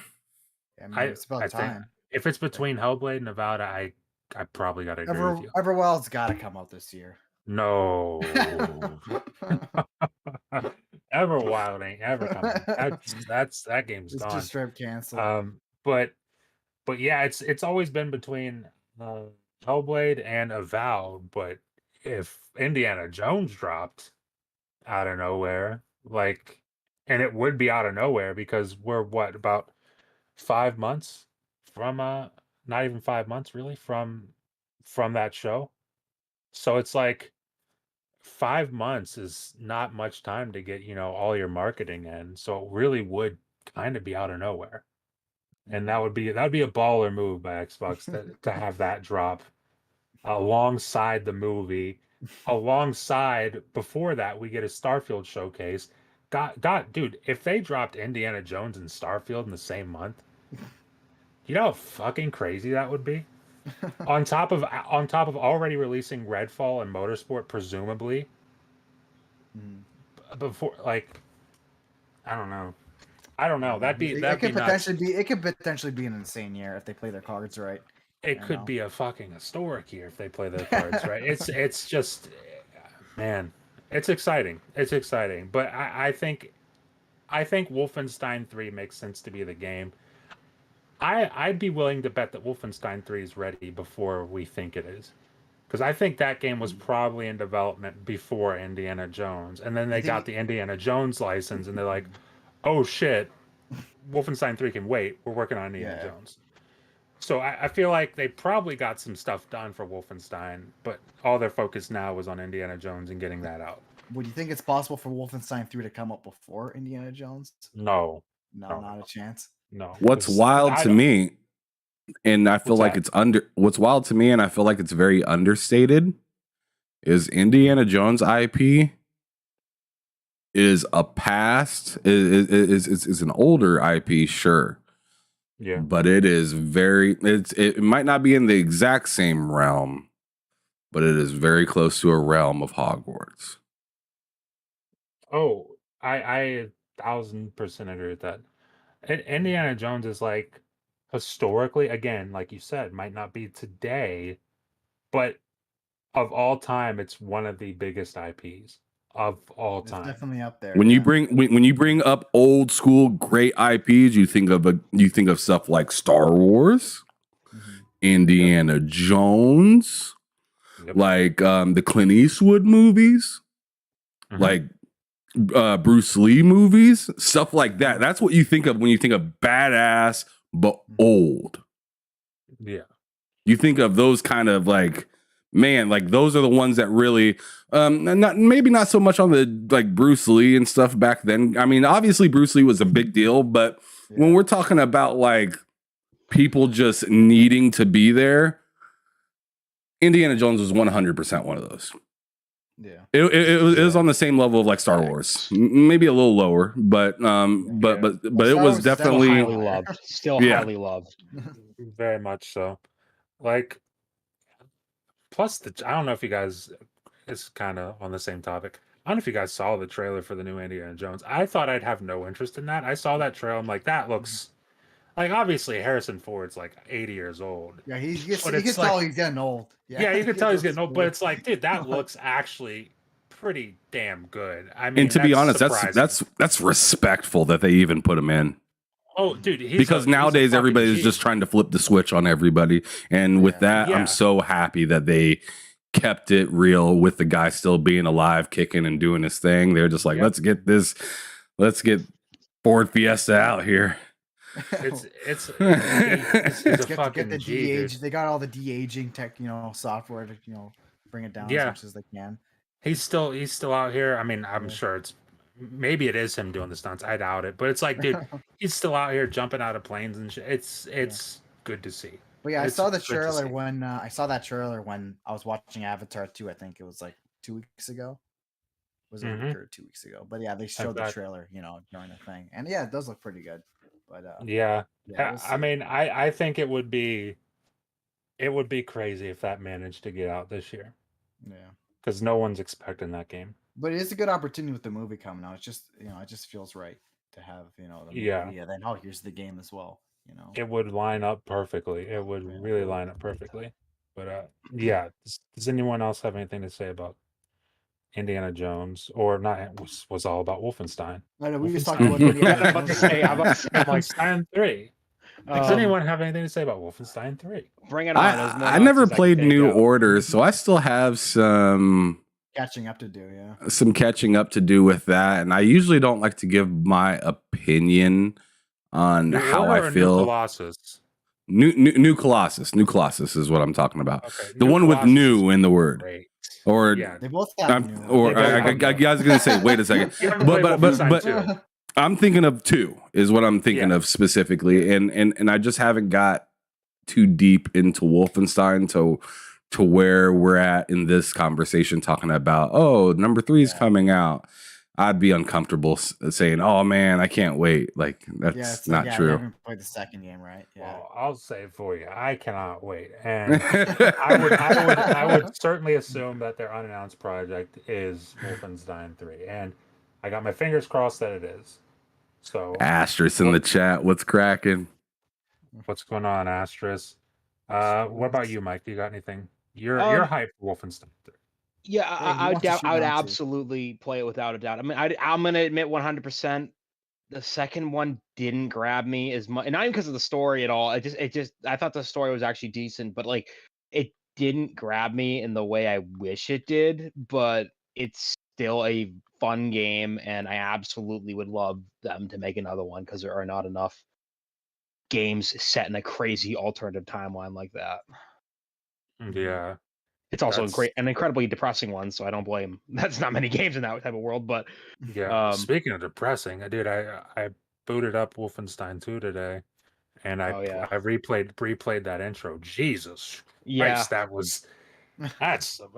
I mean, it's about think time. if it's between Hellblade and Avowed, I probably got to agree with you. Everwell's got to come out this year. No. Everwild ain't ever coming. That game's it's gone. just straight canceled. But yeah, it's always been between Hellblade and Avowed. But if Indiana Jones dropped out of nowhere, like, and it would be out of nowhere because we're what, about 5 months from not even 5 months really from that show. So it's like 5 months is not much time to get, all your marketing in. So it really would kind of be out of nowhere. And that would be a baller move by Xbox to have that drop alongside the movie. Alongside, before that, we get a Starfield showcase. God, dude, if they dropped Indiana Jones and Starfield in the same month, you know how fucking crazy that would be? on top of already releasing Redfall and Motorsport, presumably. Before, like, I don't know. It could potentially be an insane year if they play their cards right. It could be a fucking historic year if they play their cards right. It's just, man, it's exciting. It's exciting. But I think Wolfenstein 3 makes sense to be the game. I'd be willing to bet that Wolfenstein 3 is ready before we think it is. Because I think that game was probably in development before Indiana Jones. And then they got the Indiana Jones license and they're like, oh shit, Wolfenstein 3 can wait. We're working on Indiana Jones. So I feel like they probably got some stuff done for Wolfenstein, but all their focus now was on Indiana Jones and getting that out. Would you think it's possible for Wolfenstein 3 to come up before Indiana Jones? No, not a chance. No. What's wild to me, and I feel like what's wild to me, and I feel like it's very understated, is Indiana Jones IP is a past, is an older IP, sure. Yeah. But it is it might not be in the exact same realm, but it is very close to a realm of Hogwarts. Oh, I 1000% agree with that. Indiana Jones is like, historically, again, like you said, might not be today, but of all time, it's one of the biggest IPs of all time. It's definitely up there. When you bring up old school great IPs, you think of stuff like Star Wars, Indiana Jones, like the Clint Eastwood movies, like Bruce Lee movies, stuff like that. That's what you think of when you think of badass but old. Yeah. You think of those kind of like, man, like those are the ones that really not so much on the like Bruce Lee and stuff back then. I mean, obviously Bruce Lee was a big deal, but when we're talking about like people just needing to be there, Indiana Jones was 100% one of those. Yeah, it was on the same level of like Star Wars, maybe a little lower, but it was definitely highly loved. Still highly loved, very much so. Like, plus I don't know if you guys, it's kind of on the same topic. I don't know if you guys saw the trailer for the new Indiana Jones. I thought I'd have no interest in that. I saw that trailer. I'm like, that looks like, obviously Harrison Ford's like 80 years old. Yeah, you can tell he's getting old. Yeah, you can tell he's getting old, but it's like, dude, that looks actually pretty damn good. I mean, and to be honest, that's respectful that they even put him in. Oh, dude, because nowadays everybody's just trying to flip the switch on everybody, and with that, I'm so happy that they kept it real with the guy still being alive, kicking and doing his thing. They're just like, let's get Ford Fiesta out here. It's a fucking get the G, de-age. dude. They got all the de-aging tech, software to bring it down as much as they can. He's still out here. I mean, I'm sure maybe it is him doing the stunts. I doubt it, but it's like, dude, he's still out here jumping out of planes and shit. It's good to see. But yeah, I It's saw the good to trailer see. when I saw that trailer when I was watching Avatar 2. I think it was like 2 weeks ago. Was it a week Mhm. or 2 weeks ago? But yeah, they In showed the fact, trailer, during the thing, and yeah, it does look pretty good. But yeah. yeah, we'll I see. mean, I think it would be crazy if that managed to get out this year Yeah, because no one's expecting that game. but it is a good opportunity with the movie coming out. It's just it just feels right to have the Yeah, movie, and then here's the game as well. it would line up perfectly. It would Yeah. really line up perfectly. But yeah. Does anyone else have anything to say about Indiana Jones or not? Was all about Wolfenstein. I know we just talked Wolfenstein. about Indiana I'm about to Jones. say, I'm about to say, like, Wolfenstein 3. Does um, anyone have anything to say about Wolfenstein 3? bring it on. There's more I never nonsense I can played take New out. Order, so I still have Catching up to do, yeah. some catching up to do with that. And I usually don't like to give my opinion on New how Order I or New feel. Colossus? New Colossus. New Colossus is what I'm talking about. Okay, The New one with Colossus is new in the word. great. Or Yeah, They both have new. or They both I have new. was gonna say, wait a second. you haven't played Wolfenstein 2. I'm thinking of 2 is what I'm thinking Yeah. of specifically, and I just haven't got too deep into Wolfenstein to where we're at in this conversation talking about number 3 is coming out. I'd be uncomfortable saying, "Oh man, I can't wait." Like that's Yeah, it's not like, true. You haven't played the second game, right? Yeah. Well, I'll say it for you. I cannot wait, and I would certainly assume that their unannounced project is Wolfenstein 3, and I got my fingers crossed that it is. So, Asterisk in the chat. What's cracking? what's going on, Astris? What about you, Mike? Do you got anything? You're Um, hyped for Wolfenstein 3. Yeah, Hey, he I would wants to shoot I would down too. absolutely play it without a doubt. I mean, I'm gonna admit 100%. The second one didn't grab me as much, and not even because of the story at all. I thought the story was actually decent, but like it didn't grab me in the way I wish it did. But it's still a fun game, and I absolutely would love them to make another one because there are not enough games set in a crazy alternative timeline like that. Yeah, It's also that's an incredibly depressing one, so I don't blame. That's not many games in that type of world, but yeah. Speaking of depressing, I booted up Wolfenstein 2 today, and I oh yeah, I replayed that intro. Jesus yeah, Christ,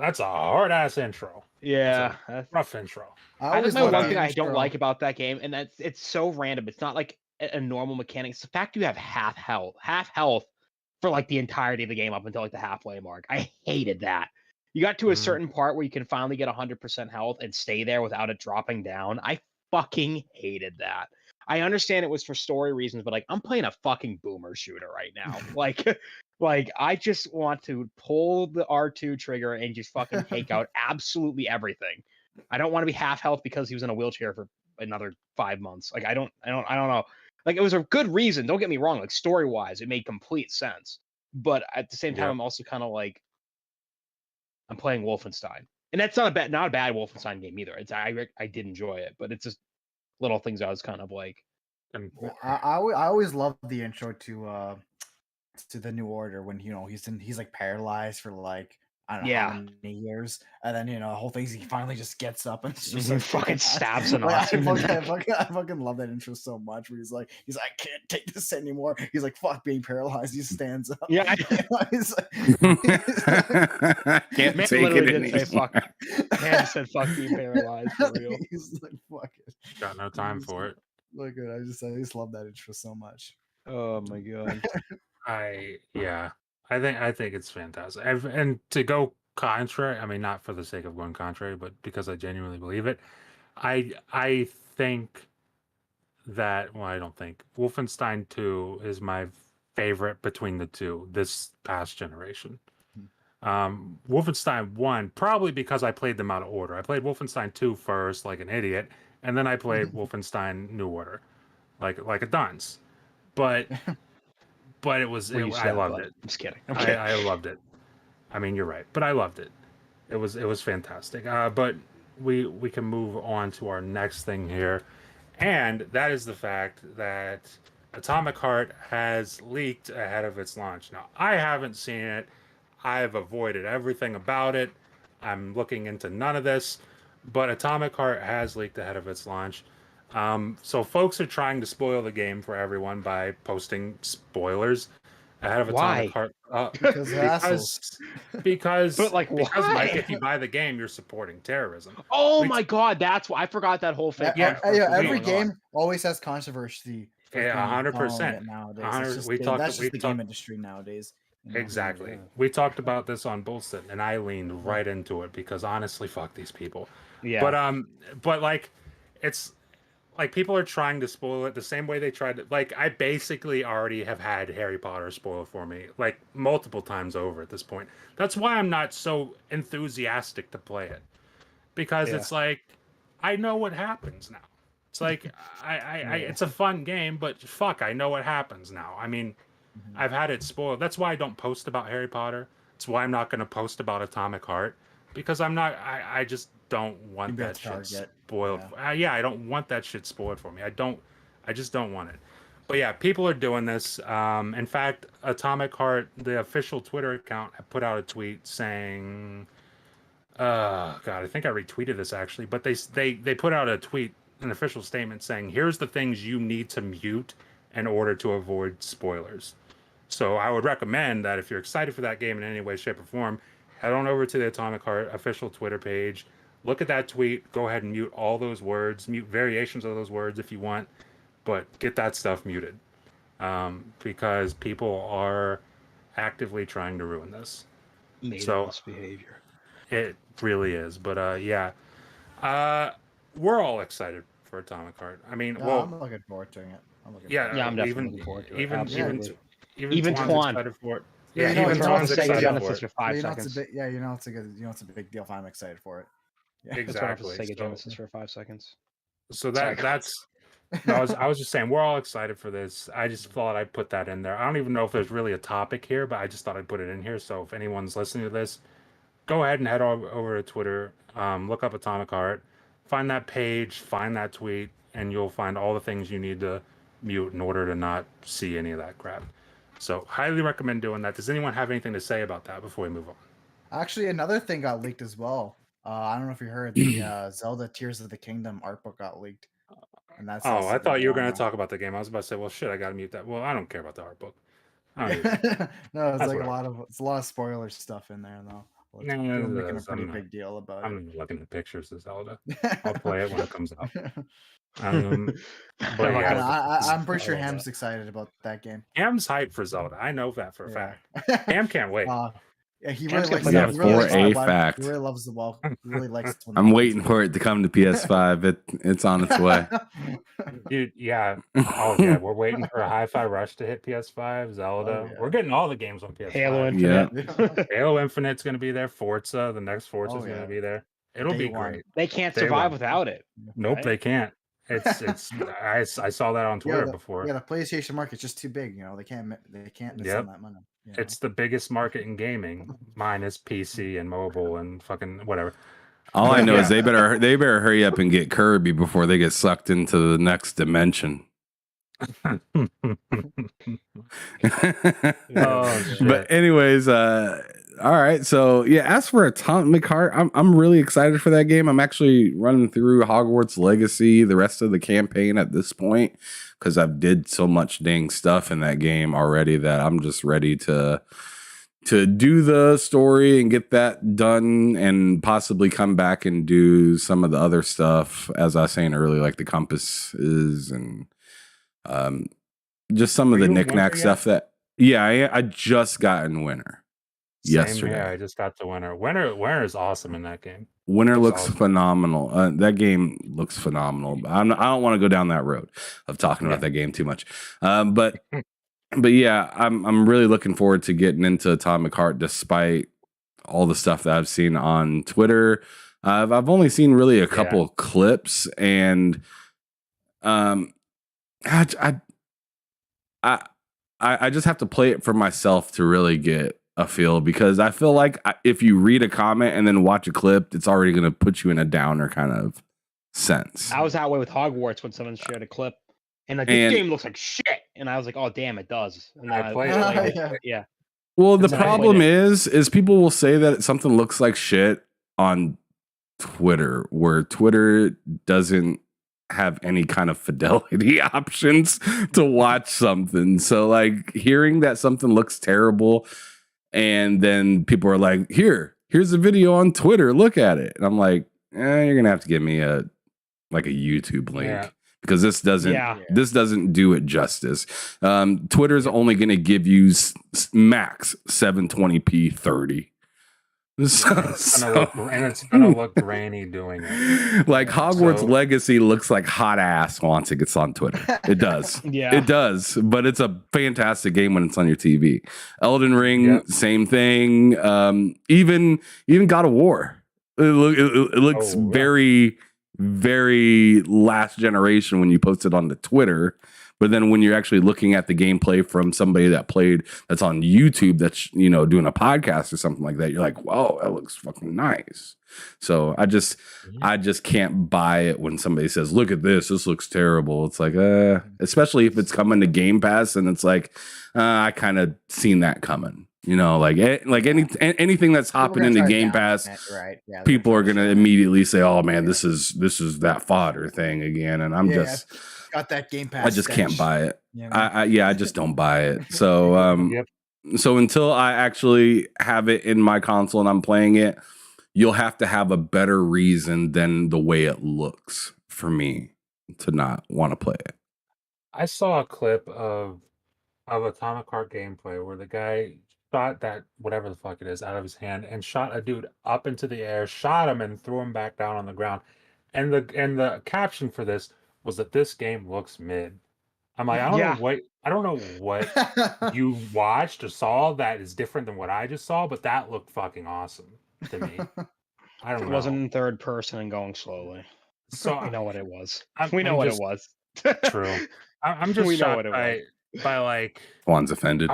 that's a hard ass intro. yeah. That's a rough intro. I think always my love one the thing I don't intro. like about that game, and it's so random. It's not like a normal mechanic. It's the fact you have half health for like the entirety of the game up until like the halfway mark. I hated that. You got to a certain part where you can finally get 100% health and stay there without it dropping down. I fucking hated that. I understand it was for story reasons, but like I'm playing a fucking boomer shooter right now. Like I just want to pull the R2 trigger and just fucking take out absolutely everything. I don't want to be half health because he was in a wheelchair for another 5 months. Like I don't know. Like it was a good reason. Don't get me wrong. Like story wise, it made complete sense. But at the same time, Yep. I'm also kind of like I'm playing Wolfenstein, and that's not a bad Wolfenstein game either. I did enjoy it, but it's just little things I was kind of like. And I always love the intro to the New Order when he's like paralyzed for like I don't know how many years, and then the whole thing he finally just gets up and just like, fucking stabs an like, Nazi in the neck. I fucking love that intro so much. Where he's like I can't take this anymore. He's like fuck being paralyzed. He stands up. Yeah, he's like, Can't man take literally it did say fuck. Man said fuck being paralyzed for real. He's like fuck it. got no time for it. Look at I just love that intro so much. Oh my god. I think it's fantastic. And to go contrary, I mean, not for the sake of going contrary, but because I genuinely believe it. I think that I don't think Wolfenstein 2 is my favorite between the two this past generation. Wolfenstein 1, probably because I played them out of order. I played Wolfenstein 2 first, like an idiot, and then I played Wolfenstein New Order, like a dunce. But it was I loved it. I'm just kidding. I loved it. I mean, you're right, but I loved it. It was fantastic. But we can move on to our next thing here, and that is the fact that Atomic Heart has leaked ahead of its launch. Now, I haven't seen it. I've avoided everything about it. I'm looking into none of this, but Atomic Heart has leaked ahead of its launch. So folks are trying to spoil the game for everyone by posting spoilers. ahead of Why? Atomic Heart. Because they're assholes. Because But, like, because why? Mike, if you buy the game, you're supporting terrorism. Oh my god, that's why I forgot that whole fake. Yeah, controversy was every going game on. always has controversy. Yeah, 100%. Nowadays, 100. that's just the game industry nowadays. You know? Exactly. Yeah. We talked about this on Bullshit, and I leaned right into it because honestly, fuck these people. Yeah. But like, it's like people are trying to spoil it the same way they tried to. Like, I basically already have had Harry Potter spoiled for me like multiple times over at this point. That's why I'm not so enthusiastic to play it, because it's like I know what happens now. It's like it's a fun game, but fuck, I know what happens now. I mean, I've had it spoiled. That's why I don't post about Harry Potter. It's why I'm not going to post about Atomic Heart, because I'm not. I just don't want that shit spoiled. Yeah, I don't want that shit spoiled for me. I just don't want it. But yeah, people are doing this. In fact, Atomic Heart, the official Twitter account, put out a tweet saying, God, I think I retweeted this actually, but they put out a tweet, an official statement saying, here's the things you need to mute in order to avoid spoilers. So I would recommend that if you're excited for that game in any way, shape, or form, head on over to the Atomic Heart official Twitter page, look at that tweet, go ahead and mute all those words, mute variations of those words if you want, but get that stuff muted. Because people are actively trying to ruin this. Misbehavior. It really is. But yeah. We're all excited for Atomic Heart. I mean, I'm looking forward to it. I'm definitely looking forward to it. Even Twan excited for it. Yeah, even Twan's Twan's Sega excited Genesis for it. for 5 it's seconds. a big, it's a big deal if I'm excited for it. Yeah. Exactly. Sega Genesis for 5 seconds. So that's. No, I was just saying we're all excited for this. I just thought I'd put that in there. I don't even know if there's really a topic here, but I just thought I'd put it in here. So if anyone's listening to this, go ahead and head over to Twitter, look up Atomic Heart, find that page, find that tweet, and you'll find all the things you need to mute in order to not see any of that crap. So highly recommend doing that. Does anyone have anything to say about that before we move on? Actually, another thing got leaked as well. I don't know if you heard, the Zelda Tears of the Kingdom art book got leaked. And that's I thought you were going to talk about the game. I was about to say, well, shit, I got to mute that. Well, I don't care about the art book. No, it's like a lot of spoiler stuff in there though. We're making a pretty big deal about it. I'm looking at pictures of Zelda. I'll play it when it comes out. But yeah, I'm pretty sure Ham's excited about that game. Ham's hyped for Zelda. I know that for a fact. Ham can't wait. Yeah, he really likes it. He really loves the wall. He really likes. I'm waiting for it to come to PS5. It's on its way. Dude, yeah. Oh yeah, we're waiting for a Hi-Fi Rush to hit PS5. Zelda. Oh, yeah. We're getting all the games on PS5. Halo Infinite. Yeah. Halo Infinite's going to be there. Forza, the next Forza's going to be there. It'll be great. They can't survive without it. Nope, they can't. It's I saw that on Twitter before. Yeah, the PlayStation market's just too big. You know, they can't miss on that money. You know? It's the biggest market in gaming. Mine is PC and mobile and fucking whatever. All I know is they better hurry up and get Kirby before they get sucked into the next dimension. But anyways, all right. So yeah, as for Atomic Heart, I'm really excited for that game. I'm actually running through Hogwarts Legacy, the rest of the campaign at this point, because I've did so much dang stuff in that game already that I'm just ready to do the story and get that done and possibly come back and do some of the other stuff, as I was saying earlier, like the compasses and just some of the knickknack stuff that, I just got in Winter yesterday. Yeah, I just got to Winter. Winter is awesome in that game. Winter looks phenomenal. That game looks phenomenal. I don't want to go down that road of talking about that game too much. But yeah, I'm really looking forward to getting into Atomic Heart, despite all the stuff that I've seen on Twitter. I've only seen really a couple clips, and I just have to play it for myself to really get a feel, because I feel like if you read a comment and then watch a clip, it's already going to put you in a downer kind of sense. I was that way with Hogwarts when someone shared a clip and like, this game looks like shit, and I was like, oh damn, it does. And then I played it. Yeah. Well, the problem is people will say that something looks like shit on Twitter, where Twitter doesn't have any kind of fidelity options to watch something. So like hearing that something looks terrible and then people are like, here's a video on Twitter, look at it. And I'm like, you're gonna have to give me a YouTube link because this doesn't do it justice. Twitter's only gonna give you max 720p 30. It's gonna look grainy doing it. Like Hogwarts Legacy looks like hot ass once it gets on Twitter. It does. It does. But it's a fantastic game when it's on your TV. Elden Ring, same thing. Even God of War. It looks very, very last generation when you post it on the Twitter. But then when you're actually looking at the gameplay from somebody that's on YouTube, that's, doing a podcast or something like that, you're like, wow, that looks fucking nice. So I just can't buy it when somebody says, look at this looks terrible. It's like, especially if it's coming to Game Pass and it's like, I kind of seen that coming. Anything that's hopping into Game Pass, people are gonna immediately say, "Oh man, this is that fodder thing again," and I'm just got that Game Pass. I just can't buy it. I just don't buy it. So so until I actually have it in my console and I'm playing it, you'll have to have a better reason than the way it looks for me to not want to play it. I saw a clip of Atomic Heart gameplay where the guy shot that whatever the fuck it is out of his hand and shot a dude up into the air, shot him and threw him back down on the ground. And the caption for this was that this game looks mid. I'm like, I don't know what you watched or saw that is different than what I just saw, but that looked fucking awesome to me. I don't know. It wasn't in third person and going slowly. So I know what it was. It was. True. I'm just shocked by like Juan's offended.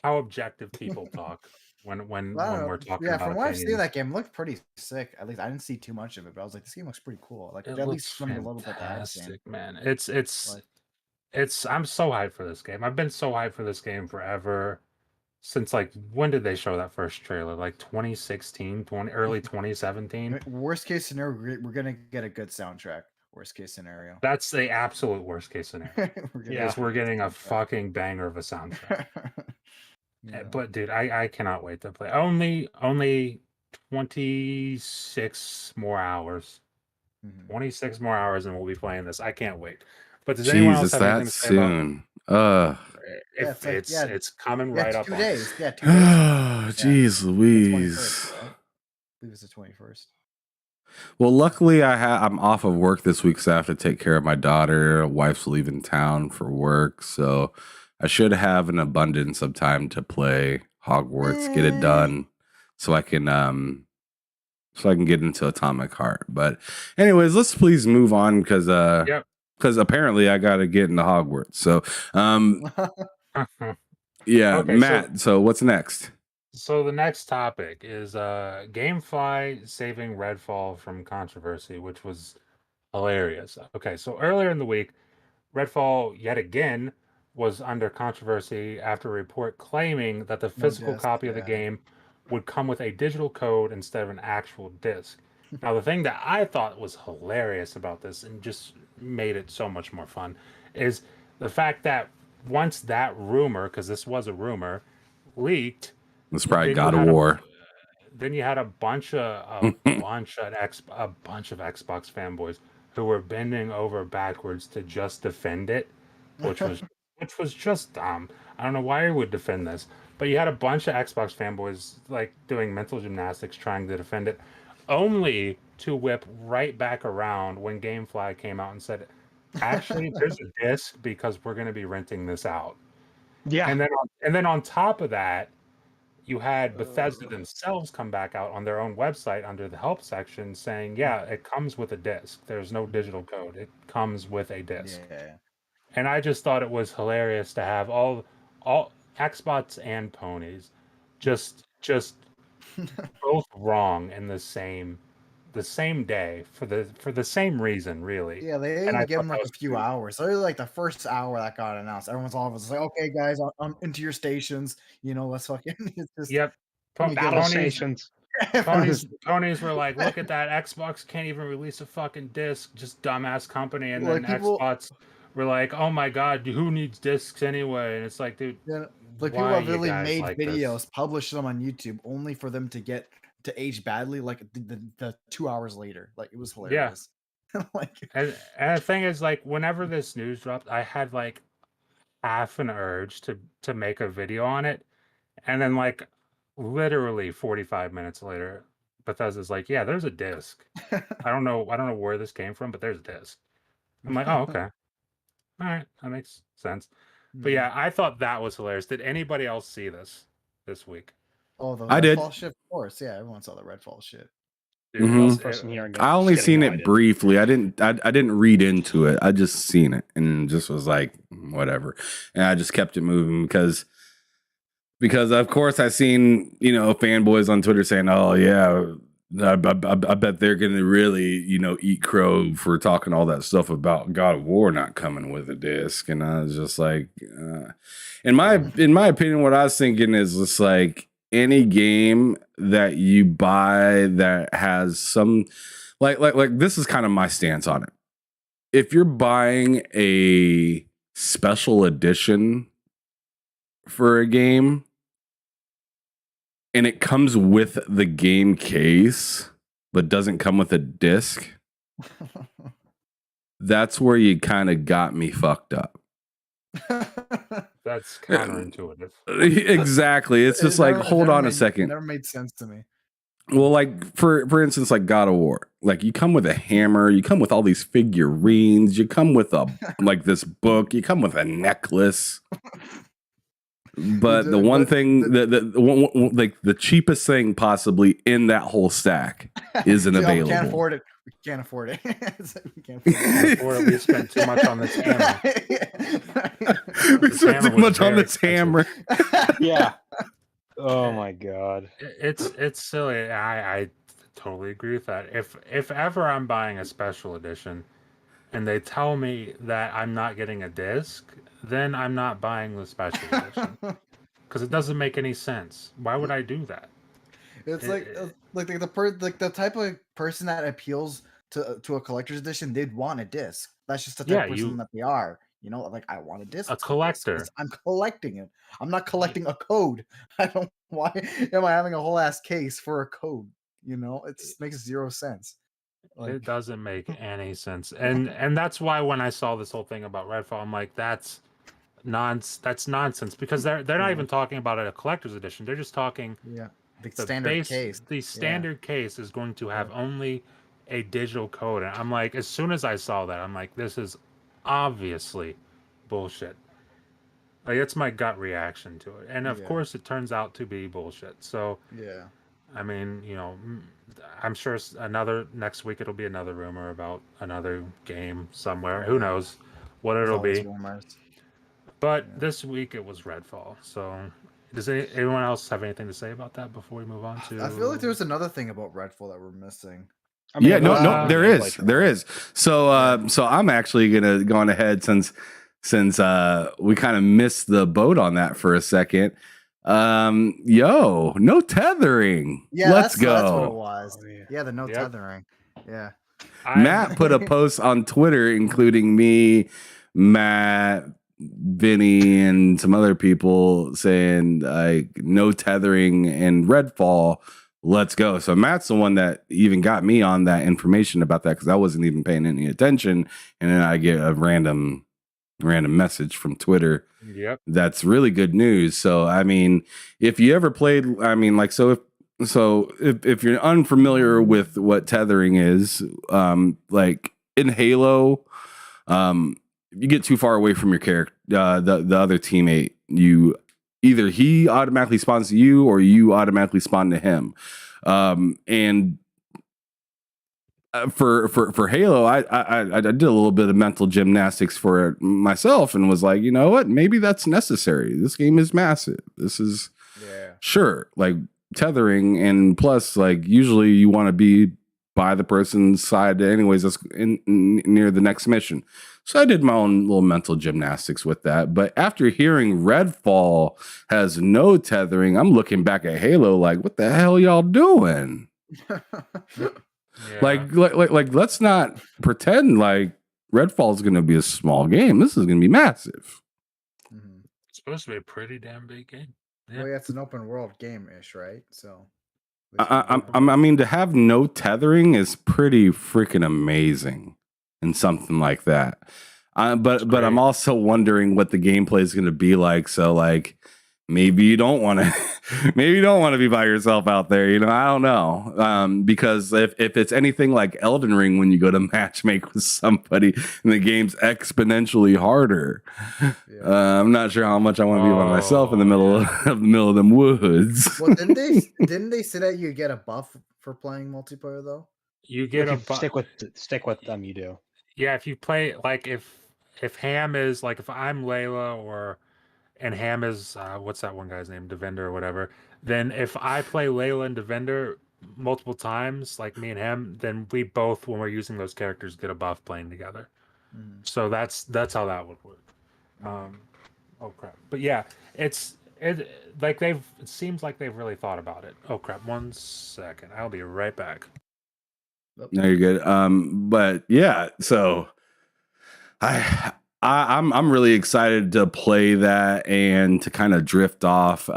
How objective people talk when we're talking about from what I've opinions. seen, that game looked pretty sick. At least I didn't see too much of it, but I was like, this game looks pretty cool. Like, it at looks least from a little bit that I've seen. fantastic, man. It's I'm so hyped for this game. I've been so hyped for this game forever. Since like when did they show that first trailer? Like 2016, early 2017. Worst case scenario, we're gonna get a good soundtrack. Worst case scenario. That's the absolute worst case scenario. We're getting a fucking banger of a soundtrack. But dude, I cannot wait to play. Only 26 more hours. 26 more hours and we'll be playing this. I can't wait. But does anyone else have anything to say soon? It's coming right up. 2 days. 2 days. Oh, jeez Louise. I believe it's the 21st. Well, luckily I'm off of work this week, so I have to take care of my daughter. Wife's leaving town for work, so I should have an abundance of time to play Hogwarts, get it done, so I can get into Atomic Heart. But anyways, let's please move on because apparently I got to get into Hogwarts. So okay, Matt. So what's next? So the next topic is GameFly saving Redfall from controversy, which was hilarious. Okay, so earlier in the week, Redfall yet again was under controversy after a report claiming that the physical copy of the game would come with a digital code instead of an actual disc. Now, the thing that I thought was hilarious about this and just made it so much more fun is the fact that once that rumor, because this was a rumor, leaked, it's probably God of War. Then you had a bunch of Xbox fanboys who were bending over backwards to just defend it, which was just dumb. I don't know why you would defend this, but you had a bunch of Xbox fanboys like doing mental gymnastics trying to defend it, only to whip right back around when GameFly came out and said, "Actually, there's a disc because we're going to be renting this out." Yeah, and then on top of that, you had Bethesda themselves come back out on their own website under the help section saying, yeah, it comes with a disc. There's no digital code. It comes with a disc. Yeah. And I just thought it was hilarious to have all Xbox and ponies just both wrong in the same day for the same reason, really. Yeah, they even give them like a few hours. So like the first hour that got announced, everyone's all of us like, okay, guys, I'm into your stations. Let's fucking. Battle stations. Ponies were like, look at that, Xbox can't even release a fucking disc, just dumbass company. And then Xbox were like, oh my god, who needs discs anyway? And it's like, dude, like people have really made videos, published them on YouTube only for them to age badly, like the 2 hours later. Like it was hilarious. Like, and the thing is, like, whenever this news dropped, I had like half an urge to make a video on it, and then like literally 45 minutes later, Bethesda's like, yeah, there's a disc. I don't know where this came from, but there's a disc. I'm like, oh, okay, all right, that makes sense. But yeah, I thought that was hilarious. Did anybody else see this week? Oh, the I Redfall did. shit, of course. Yeah, everyone saw the Redfall shit. Mm-hmm. I only seen it briefly. I didn't read into it. I just seen it and just was like, whatever. And I just kept it moving because of course I seen, fanboys on Twitter saying, oh yeah, I bet they're gonna really, eat crow for talking all that stuff about God of War not coming with a disc. And I was just like, in my opinion, what I was thinking is just like, any game that you buy that has some like this is kind of my stance on it. If you're buying a special edition for a game and it comes with the game case but doesn't come with a disc, that's where you kind of got me fucked up. That's counterintuitive. Exactly. It's just like, hold on a second. Never made sense to me. Well, like for instance, like God of War, like you come with a hammer, you come with all these figurines, you come with a like this book, you come with a necklace. But the one thing like the cheapest thing possibly in that whole stack isn't available. We can't afford it. We can't afford it. We can't afford it. We spent too much on this hammer. We spent too much on this hammer. Yeah. Oh my god. It's silly. I totally agree with that. If ever I'm buying a special edition and they tell me that I'm not getting a disc, then I'm not buying the special edition. Because it doesn't make any sense. Why would I do that? It's the type of person that appeals to a collector's edition, they'd want a disc. That's just the type of person that they are. Like I want a disc. A collector. I'm collecting it. I'm not collecting a code. Why am I having a whole ass case for a code? It makes zero sense. It doesn't make any sense. And that's why when I saw this whole thing about Redfall, I'm like, that's nonsense, because they're not even talking about a collector's edition. They're just talking the standard case. The standard case is going to have only a digital code. And I'm like, as soon as I saw that, I'm like, this is obviously bullshit. Like, it's my gut reaction to it. And of course it turns out to be bullshit. So I mean, I'm sure next week it'll be another rumor about another game somewhere. Who knows what it'll be. But this week it was Redfall. So does anyone else have anything to say about that before we move on to? I feel like there's another thing about Redfall that we're missing. I mean, no, there is. So I'm actually gonna go on ahead since we kind of missed the boat on that for a second. No tethering. Yeah, let's go. That's what it was. Yeah, the tethering. Yeah. Matt put a post on Twitter, including me, Matt, Vinny, and some other people saying like no tethering in Redfall. Let's go. So Matt's the one that even got me on that information about that, because I wasn't even paying any attention, and then I get a random message from Twitter. Yep. That's really good news. So I mean, if you ever played, I mean, like, if you're unfamiliar with what tethering is, like in Halo, you get too far away from your character, the other teammate, either he automatically spawns to you or you automatically spawn to him. And for Halo, I did a little bit of mental gymnastics for myself and was like, you know what? Maybe that's necessary. This game is massive. This is sure, like tethering, and plus, like, usually you want to be by the person's side anyways. That's near the next mission. So I did my own little mental gymnastics with that. But after hearing Redfall has no tethering, I'm looking back at Halo like, what the hell y'all doing? Like, let's not pretend like Redfall is going to be a small game. This is going to be massive. It's supposed to be a pretty damn big game. Yeah. Well, yeah, it's an open world game-ish, right? So, I mean, to have no tethering is pretty freaking amazing in something like that. But I'm also wondering what the gameplay is going to be like. So, like, maybe you don't want to be by yourself out there. You know, I don't know. Because if it's anything like Elden Ring, when you go to matchmake with somebody and the game's exponentially harder, I'm not sure how much I want to be by myself in the middle of them woods. Well, didn't they say that you get a buff for playing multiplayer though? You get a buff. Stick with them. You do. Yeah, if you play like if Ham is like if I'm Layla and Ham is what's that one guy's name, Devender or whatever, then if I play Layla and Devender multiple times, like me and him, then we both, when we're using those characters, get a buff playing together. So that's how that would work. Oh crap! But yeah, it seems like they've really thought about it. Oh crap! 1 second, I'll be right back. No, you're good. But yeah, so I'm really excited to play that and to kind of drift off.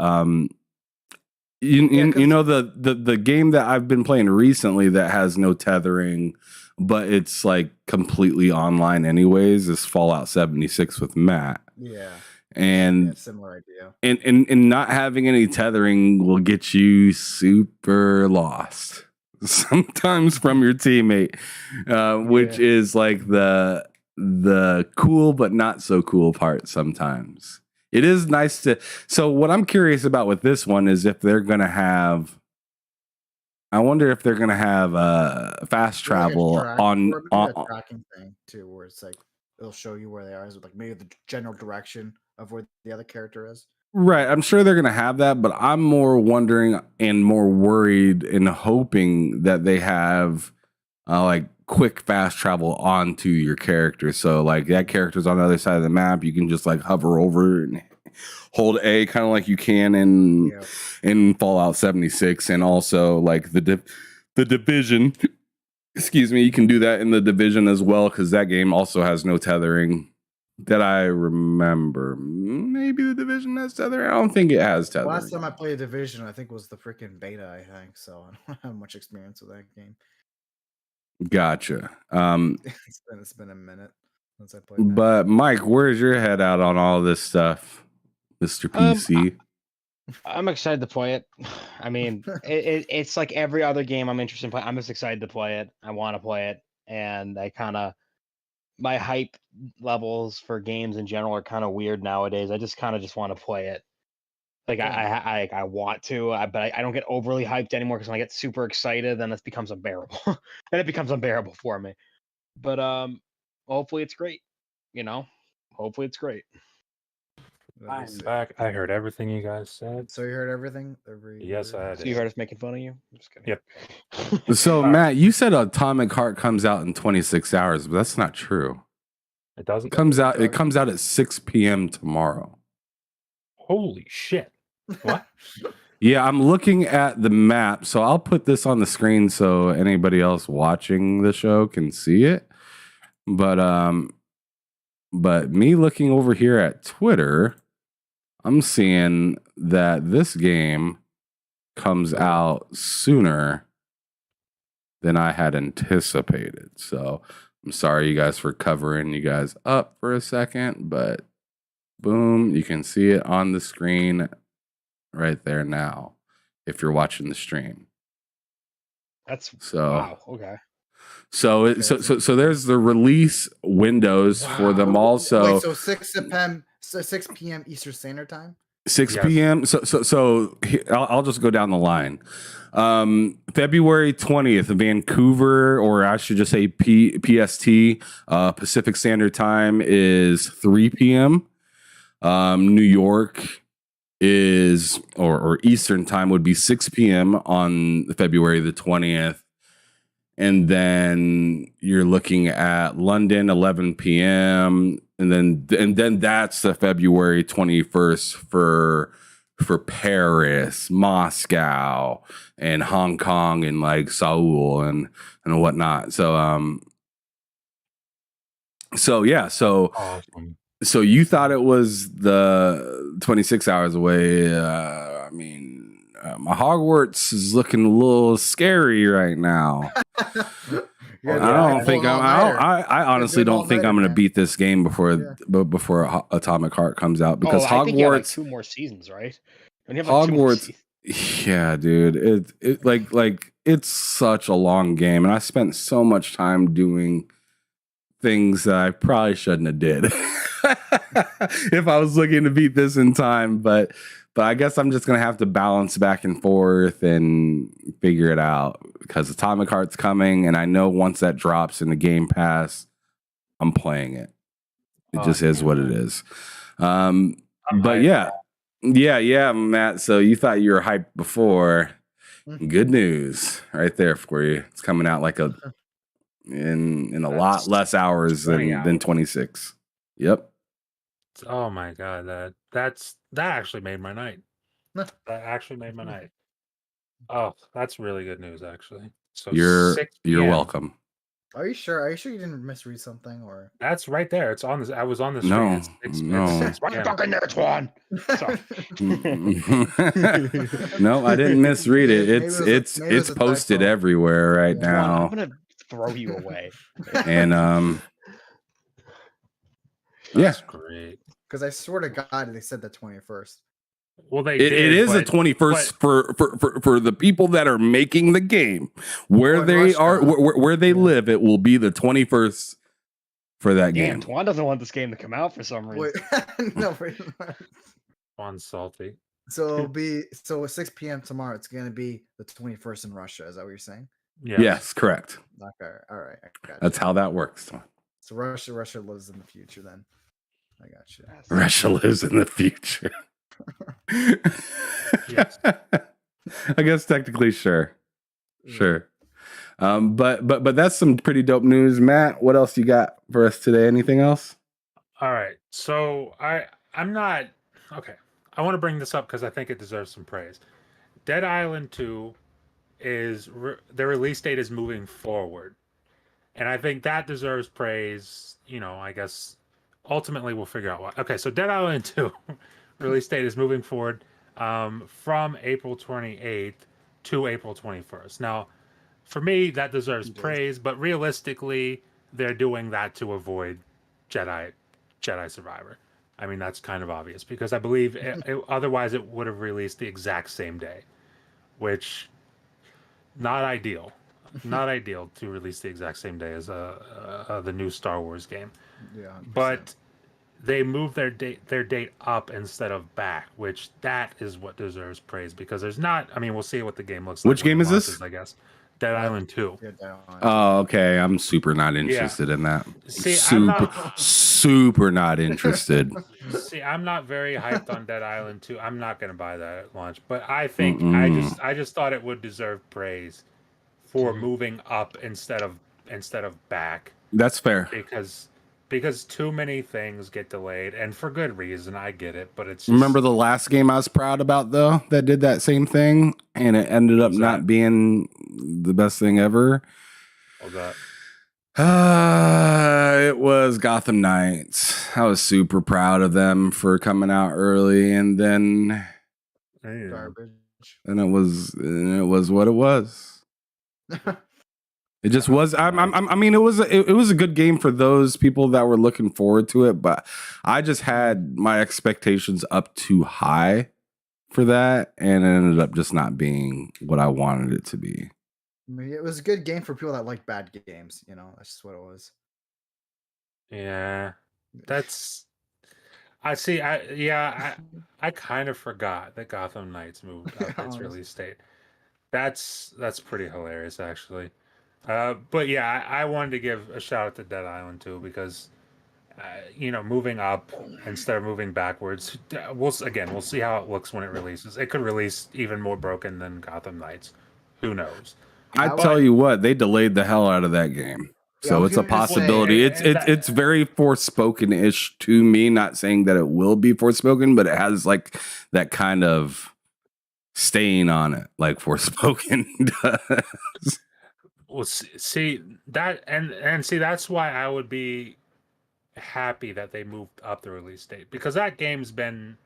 You know the game that I've been playing recently that has no tethering, but it's like completely online anyways, is Fallout 76 with Matt. Yeah. And similar idea. And not having any tethering will get you super lost sometimes from your teammate, which is like the cool but not so cool part sometimes. It is nice to. So what I'm curious about with this one is if they're gonna have. I wonder if they're gonna have fast travel on a tracking thing too, where it's like it'll show you where they are, like maybe the general direction of where the other character is. Right, I'm sure they're gonna have that, but I'm more wondering and more worried and hoping that they have like quick fast travel onto your character. So like that character's on the other side of the map, you can just like hover over and hold A, kind of like you can in Fallout 76, and also like the Division. Excuse me, you can do that in the Division as well, because that game also has no tethering. That I remember. Maybe the Division has tethering. I don't think it has tethering. Last time I played Division, I think was the freaking beta. I think so. I don't have much experience with that game. Gotcha. It's been a minute since I played that. But Mike, where's your head out on all this stuff, Mr. PC? I'm excited to play it. I mean, it's like every other game I'm interested in playing. I'm just excited to play it. I want to play it, and my hype levels for games in general are kind of weird nowadays. I just want to play it. Like I want to, but I don't get overly hyped anymore, because when I get super excited, then it becomes unbearable. Then it becomes unbearable for me. But hopefully it's great. You know, hopefully it's great. I'm back. I heard everything you guys said. So you heard everything? Yes, I did. So you heard us making fun of you? I'm just kidding. Yep. So Matt, you said Atomic Heart comes out in 26 hours, but that's not true. It doesn't. It comes out at 6 p.m. tomorrow. Holy shit. What? Yeah, I'm looking at the map, so I'll put this on the screen so anybody else watching the show can see it. But me looking over here at Twitter, I'm seeing that this game comes out sooner than I had anticipated. So I'm sorry, you guys, for covering you guys up for a second, but boom, you can see it on the screen right there now if you're watching the stream. Wow. Okay. So there's the release windows for them also. Wait, so 6 p.m. Eastern Standard Time? 6 p.m. So I'll just go down the line. February 20th, Vancouver, or I should just say PST, Pacific Standard Time is 3 p.m. New York is, or Eastern Time would be 6 p.m. on February the 20th. And then you're looking at London, 11 p.m. And then that's the February 21st for Paris, Moscow, and Hong Kong, and like Seoul and whatnot. So Awesome. so you thought it was the 26 hours away. I mean, my Hogwarts is looking a little scary right now. I honestly don't think I'm going to beat this game before Atomic Heart comes out, because I think you have like Hogwarts 2 more seasons, right? Don't you have like 2 more Hogwarts, yeah, dude, it like it's such a long game, and I spent so much time doing things that I probably shouldn't have did if I was looking to beat this in time. But I guess I'm just gonna have to balance back and forth and figure it out, because Atomic Heart's coming, and I know once that drops in the Game Pass, I'm playing it. It just is what it is. But yeah, Matt. So you thought you were hyped before. Good news right there for you. It's coming out like in a lot less hours than 26. Yep. Oh my god, that actually made my night. That actually made my night. Oh, that's really good news, actually. So You're welcome. Are you sure? You didn't misread something, or that's right there? It's on this. I was on the screen. No. Right fucking there, Twan. No, I didn't misread it. It's posted everywhere right now. I'm gonna throw you away. And that's great. Because I swear to God, they said the 21st. Well, it is the 21st for the people that are making the game. Where they are, where they live, it will be the 21st for that game. Twan doesn't want this game to come out for some reason. No, Twan's salty. So it'll be 6 p.m. tomorrow. It's gonna be the 21st in Russia. Is that what you're saying? Yes, correct. Okay, all right. That's how that works, Twan. So Russia lives in the future. Then I got you. Russia lives in the future. Yes. I guess technically, sure. But that's some pretty dope news, Matt. What else you got for us today? Anything else? All right. So I'm not okay. I want to bring this up because I think it deserves some praise. Dead Island 2 is the release date is moving forward, and I think that deserves praise. I guess ultimately we'll figure out why. Okay, so Dead Island 2 release date is moving forward from April 28th to April 21st. Now, for me, that deserves praise, but realistically, they're doing that to avoid Jedi Survivor. I mean, that's kind of obvious, because I believe otherwise it would have released the exact same day, which not ideal. Not ideal to release the exact same day as the new Star Wars game. Yeah, 100%. But they moved their date up instead of back, which that is what deserves praise, because there's not. I mean, we'll see what the game looks like. Which game is this? I guess Dead Island 2. Oh, okay. I'm super not interested in that. See, super not interested. See, I'm not very hyped on Dead Island 2. I'm not going to buy that at launch, but I think I just thought it would deserve praise for moving up instead of back. That's fair. Because too many things get delayed, and for good reason. I get it, but it's just... Remember the last game I was proud about, though, that did that same thing, and it ended up not being the best thing ever? What was that? It was Gotham Knights. I was super proud of them for coming out early, and then garbage. And it was what it was. It just was. I mean, it was a good game for those people that were looking forward to it, but I just had my expectations up too high for that, and it ended up just not being what I wanted it to be. I mean, it was a good game for people that like bad games. That's just what it was. Yeah, that's. I see. I kind of forgot that Gotham Knights moved up its release date. That's pretty hilarious, actually. But yeah, I wanted to give a shout out to Dead Island 2 because, moving up instead of moving backwards. We'll see how it looks when it releases. It could release even more broken than Gotham Knights. Who knows? I tell you what, they delayed the hell out of that game. So it's a possibility. It's very Forspoken-ish to me. Not saying that it will be Forspoken, but it has like that kind of stain on it, like Forspoken does. Well, see that, and see that's why I would be happy that they moved up the release date, because that game's been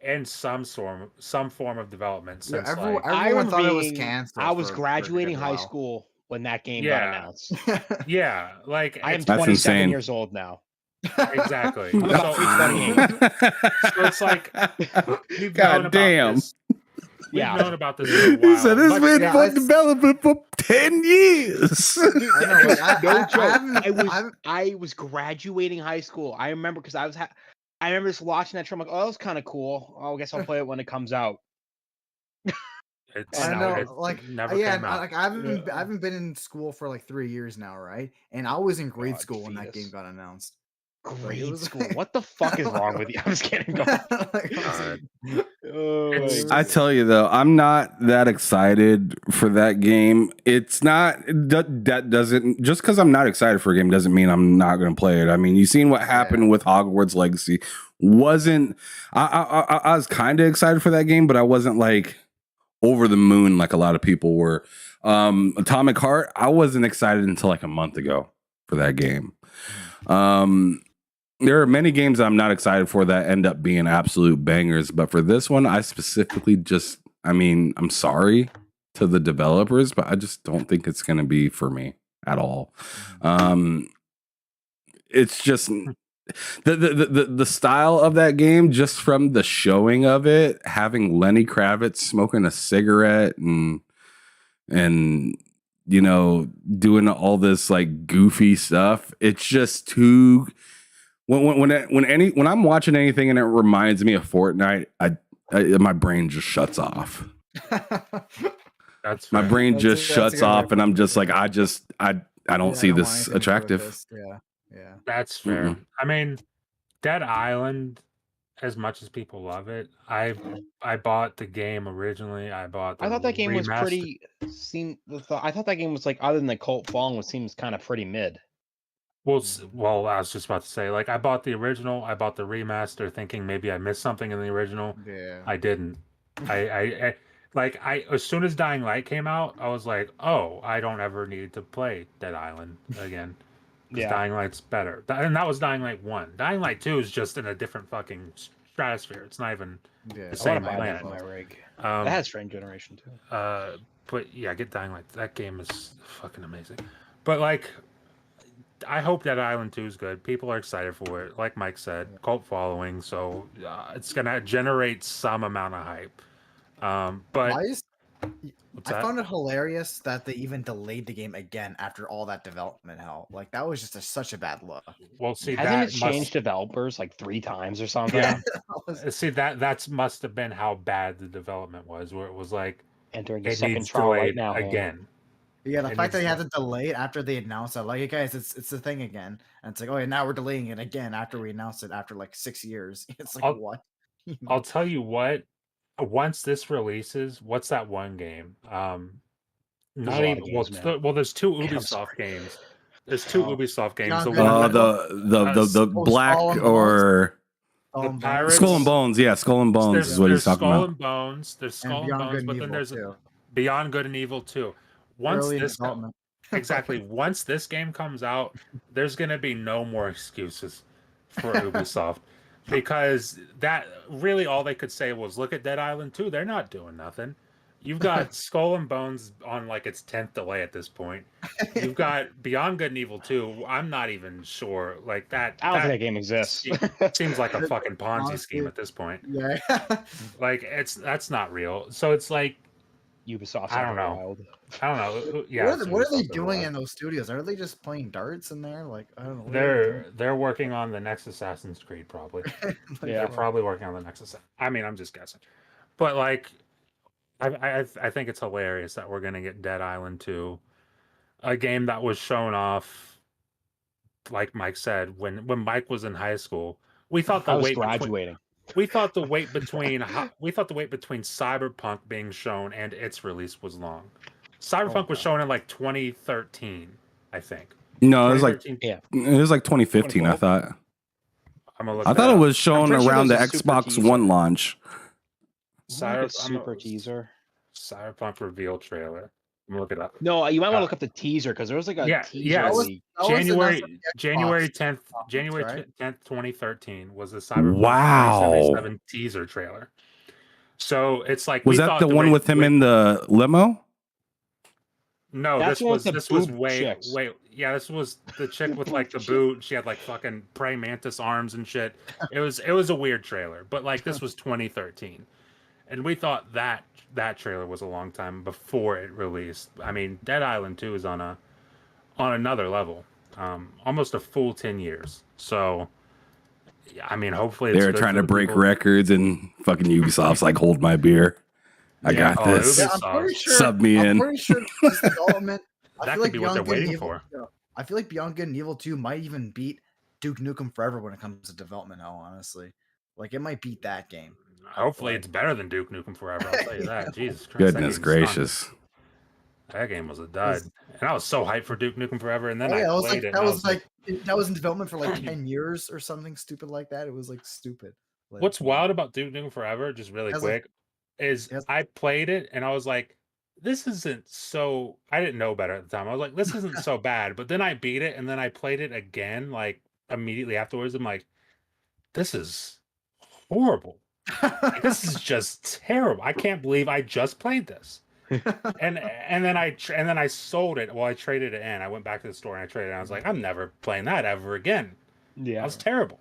in some form of development since everyone thought it was canceled. I was graduating high school when that game got announced. Yeah, like I am 27 years old now. Exactly. I'm about 28. So it's like, God damn. We've known about this for a while. So this has been for development for 10 years. I was graduating high school. I remember because I remember just watching that show. I'm like, oh, that was kind of cool. Oh, I guess I'll play it when it comes out. I haven't been in school for like 3 years now, right? And I was in grade school when that game got announced. Grade school? What the fuck is wrong with you? I'm just kidding. I tell you though, I'm not that excited for that game. It's not that doesn't just because I'm not excited for a game doesn't mean I'm not going to play it. I mean, you've seen what happened with Hogwarts Legacy. I was kind of excited for that game, but I wasn't like over the moon like a lot of people were. Atomic Heart, I wasn't excited until like a month ago for that game. There are many games I'm not excited for that end up being absolute bangers, but for this one, I specifically I'm sorry to the developers, but I just don't think it's going to be for me at all. It's just the style of that game, just from the showing of it, having Lenny Kravitz smoking a cigarette and you know, doing all this like goofy stuff. It's just too. When I'm watching anything and it reminds me of Fortnite, my brain just shuts off. That's my brain just shuts off, and I'm just like, I don't see this attractive. Yeah, that's fair. Mm-hmm. I mean, Dead Island, as much as people love it, I bought the game originally. I thought that game was pretty. I thought that game was like, other than the cult following, seems kind of pretty mid. Well, I was just about to say, like, I bought the original, I bought the remaster, thinking maybe I missed something in the original. Yeah, I didn't. I as soon as Dying Light came out, I was like, oh, I don't ever need to play Dead Island again. Because Dying Light's better. And that was Dying Light 1. Dying Light 2 is just in a different fucking stratosphere. It's not even the same planet. That has Strange Generation too. But yeah, get Dying Light. That game is fucking amazing. But like, I hope Dead Island 2 is good. People are excited for it. Like Mike said, cult following, so it's gonna generate some amount of hype. But I found it hilarious that they even delayed the game again after all that development hell. Like, that was just such a bad look. Well, see, hasn't it changed developers like 3 times or something? Yeah. See, that must have been how bad the development was, where it was like entering the second trial right now again. Yeah, the fact that they had to delay it after they announced it, like, hey guys, it's the thing again, and it's like, oh yeah, now we're delaying it again after we announced it after like 6 years. It's like, what? I'll tell you what. Once this releases, what's that one game? Not even there's 2 Ubisoft games. There's 2 Ubisoft games. The Black or the Pirates. Skull and Bones. Yeah, Skull and Bones is what he's talking about. Skull and Bones. There's Skull and Bones, but then there's Beyond Good and Evil 2. Once this game comes out, there's gonna be no more excuses for Ubisoft. Because that really all they could say was, look at Dead Island 2. They're not doing nothing. You've got Skull and Bones on like its 10th delay at this point. You've got Beyond Good and Evil 2. I'm not even sure. Like that. I don't think that game exists. Seems like a fucking Ponzi scheme at this point. Yeah. Like that's not real. So it's like Ubisoft. I don't know. Yeah. What are they doing in those studios? Are they just playing darts in there? Like, I don't know. They're working on the next Assassin's Creed, probably. They're probably working on the next. I mean, I'm just guessing, but like, I think it's hilarious that we're gonna get Dead Island 2, a game that was shown off, like Mike said, when Mike was in high school. We thought graduating. We thought the wait between Cyberpunk being shown and its release was long. Cyberpunk was shown in like 2013, I think. No, it was like 2013. it was like 2015. I thought. I'm gonna look I thought it up. was shown pretty sure around the there's a super Xbox teaser. One launch. Like a super teaser. Cyberpunk reveal trailer. I'm gonna look it up. No, you might want to look up the teaser because there was like a teaser. leak. January 10th, January 10th, 2013 was the Cyberpunk 2077 teaser trailer. So it's like, was that the one with him in the limo? No, this was way. Yeah, this was the chick with like the boot. She had like fucking praying mantis arms and shit. It was a weird trailer, but like this was 2013, and we thought that trailer was a long time before it released. I mean, Dead Island 2 is on another level, almost a full 10 years. So, I mean, hopefully they're trying to break records, and fucking Ubisoft's like, hold my beer. I got this. Yeah, I'm pretty sure, Sub me in. I'm pretty sure this development. That could be what they're waiting for. I feel like Beyond Good and Evil 2 might even beat Duke Nukem Forever when it comes to development hell, honestly. Like, it might beat that game. Hopefully it's better than Duke Nukem Forever, I'll tell you that. Jesus Christ. Goodness gracious. That game was a dud. And I was so hyped for Duke Nukem Forever, and then I played it. That was in development for like 10 years or something stupid like that. It was like stupid. Like, what's wild about Duke Nukem Forever, just really quick, is I played it and I was like, this isn't so. I didn't know better at the time. I was like, this isn't so bad. But then I beat it and then I played it again, like immediately afterwards. I'm like, this is horrible. Like, this is just terrible. I can't believe I just played this. and then I sold it. Well, I traded it in. I went back to the store and I traded it. And I was like, I'm never playing that ever again. Yeah, that was terrible.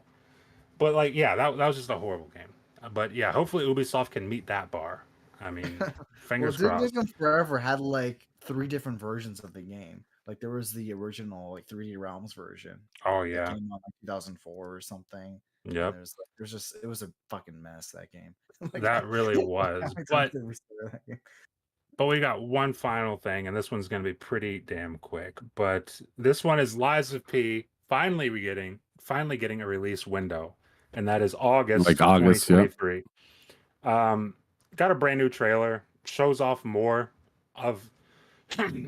But like, yeah, that was just a horrible game. But yeah, hopefully Ubisoft can meet that bar. I mean, fingers crossed. Duke Nukem Forever had like 3 different versions of the game. Like there was the original like 3D Realms version. Oh yeah, that came out like 2004 or something. Yeah, there's just it was a fucking mess, that game. Like, that really was. But we got one final thing, and this one's going to be pretty damn quick. But this one is Lies of P finally getting a release window, and that is August, like August 2023. Got a brand new trailer, shows off more of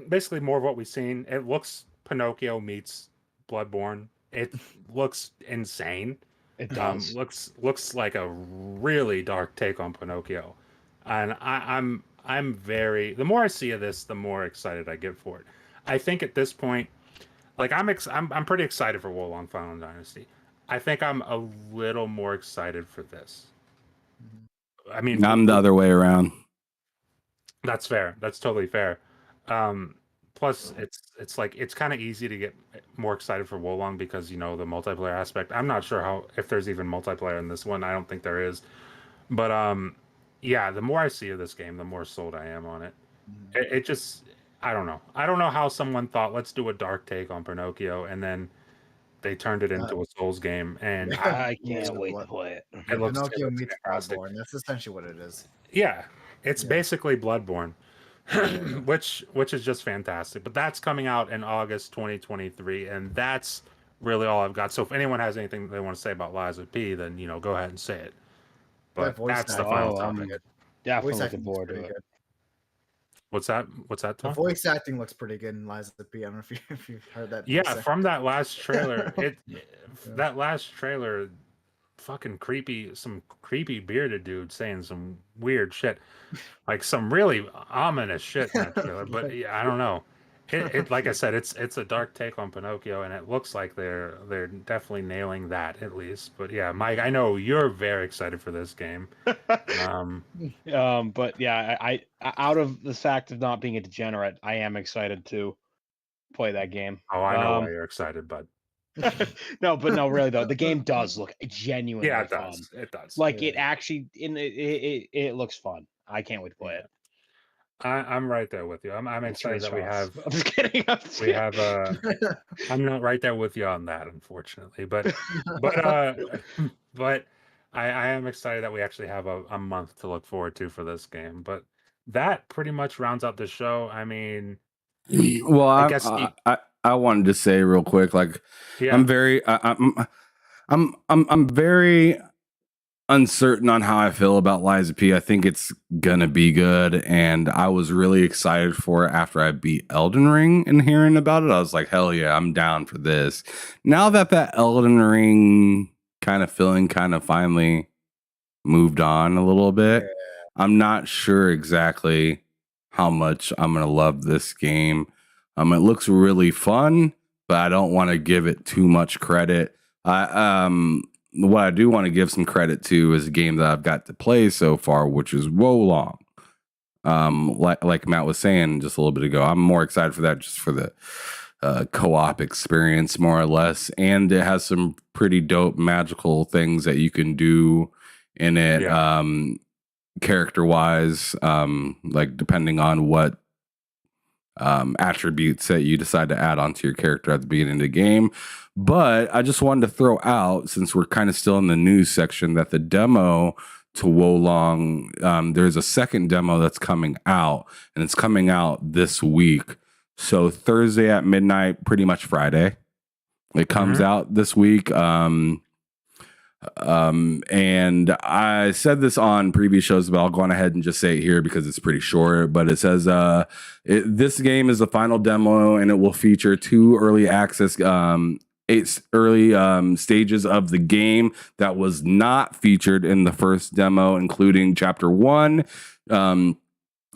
basically more of what we've seen. It looks Pinocchio meets Bloodborne. It looks insane. It does. Looks like a really dark take on Pinocchio, and I'm very. The more I see of this, the more excited I get for it. I think at this point, like I'm pretty excited for Wolong Final Dynasty. I think I'm a little more excited for this. I mean, I'm the other way around. That's fair. That's totally fair. Plus, it's like it's kind of easy to get more excited for Wolong because the multiplayer aspect. I'm not sure if there's even multiplayer in this one. I don't think there is. But yeah, the more I see of this game, the more sold I am on it. It just, I don't know. I don't know how someone thought, let's do a dark take on Pinocchio, and then they turned it into a Souls game, and I can't wait to play it. It looks Pinocchio meets Bloodborne. That's essentially what it is. Yeah, it's basically Bloodborne, which is just fantastic. But that's coming out in August 2023, and that's really all I've got. So if anyone has anything they want to say about Lies of P, then go ahead and say it. But that's the final topic. Definitely looking forward to it. What's that? The voice acting looks pretty good in Lies of the P. I don't know if you've heard that. Yeah, from that last trailer, that last trailer, fucking creepy, some creepy bearded dude saying some weird shit, like some really ominous shit in that trailer. But yeah, I don't know. It like I said, it's a dark take on Pinocchio, and it looks like they're definitely nailing that at least. But yeah, Mike, I know you're very excited for this game. But yeah, I out of the fact of not being a degenerate, I am excited to play that game. Oh, I know why you're excited, bud. No, really though, the game does look genuinely fun. It does. Like it actually, it looks fun. I can't wait to play it. I'm right there with you. I'm excited that we have. I'm just kidding. I'm not right there with you on that, unfortunately. But I am excited that we actually have a month to look forward to for this game. But that pretty much rounds out the show. I mean, well, I guess I wanted to say real quick, like I'm very uncertain on how I feel about Lies of P. I think it's gonna be good, and I was really excited for it after I beat Elden Ring and hearing about it. I was like, hell yeah, I'm down for this. Now that Elden Ring kind of feeling kind of finally moved on a little bit, I'm not sure exactly how much I'm gonna love this game. It looks really fun, but I don't want to give it too much credit. What I do want to give some credit to is a game that I've got to play so far, which is Wolong. Like Matt was saying just a little bit ago, I'm more excited for that just for the co-op experience, more or less, and it has some pretty dope magical things that you can do in it, character-wise, like depending on what attributes that you decide to add onto your character at the beginning of the game. But I just wanted to throw out, since we're kind of still in the news section, that the demo to Wolong, there's a second demo that's coming out, and it's coming out this week. So Thursday at midnight, pretty much Friday, it comes out this week. And I said this on previous shows, but I'll go on ahead and just say it here because it's pretty short. But it says this game is the final demo, and it will feature 2 early access 8 early stages of the game that was not featured in the first demo, including Chapter 1,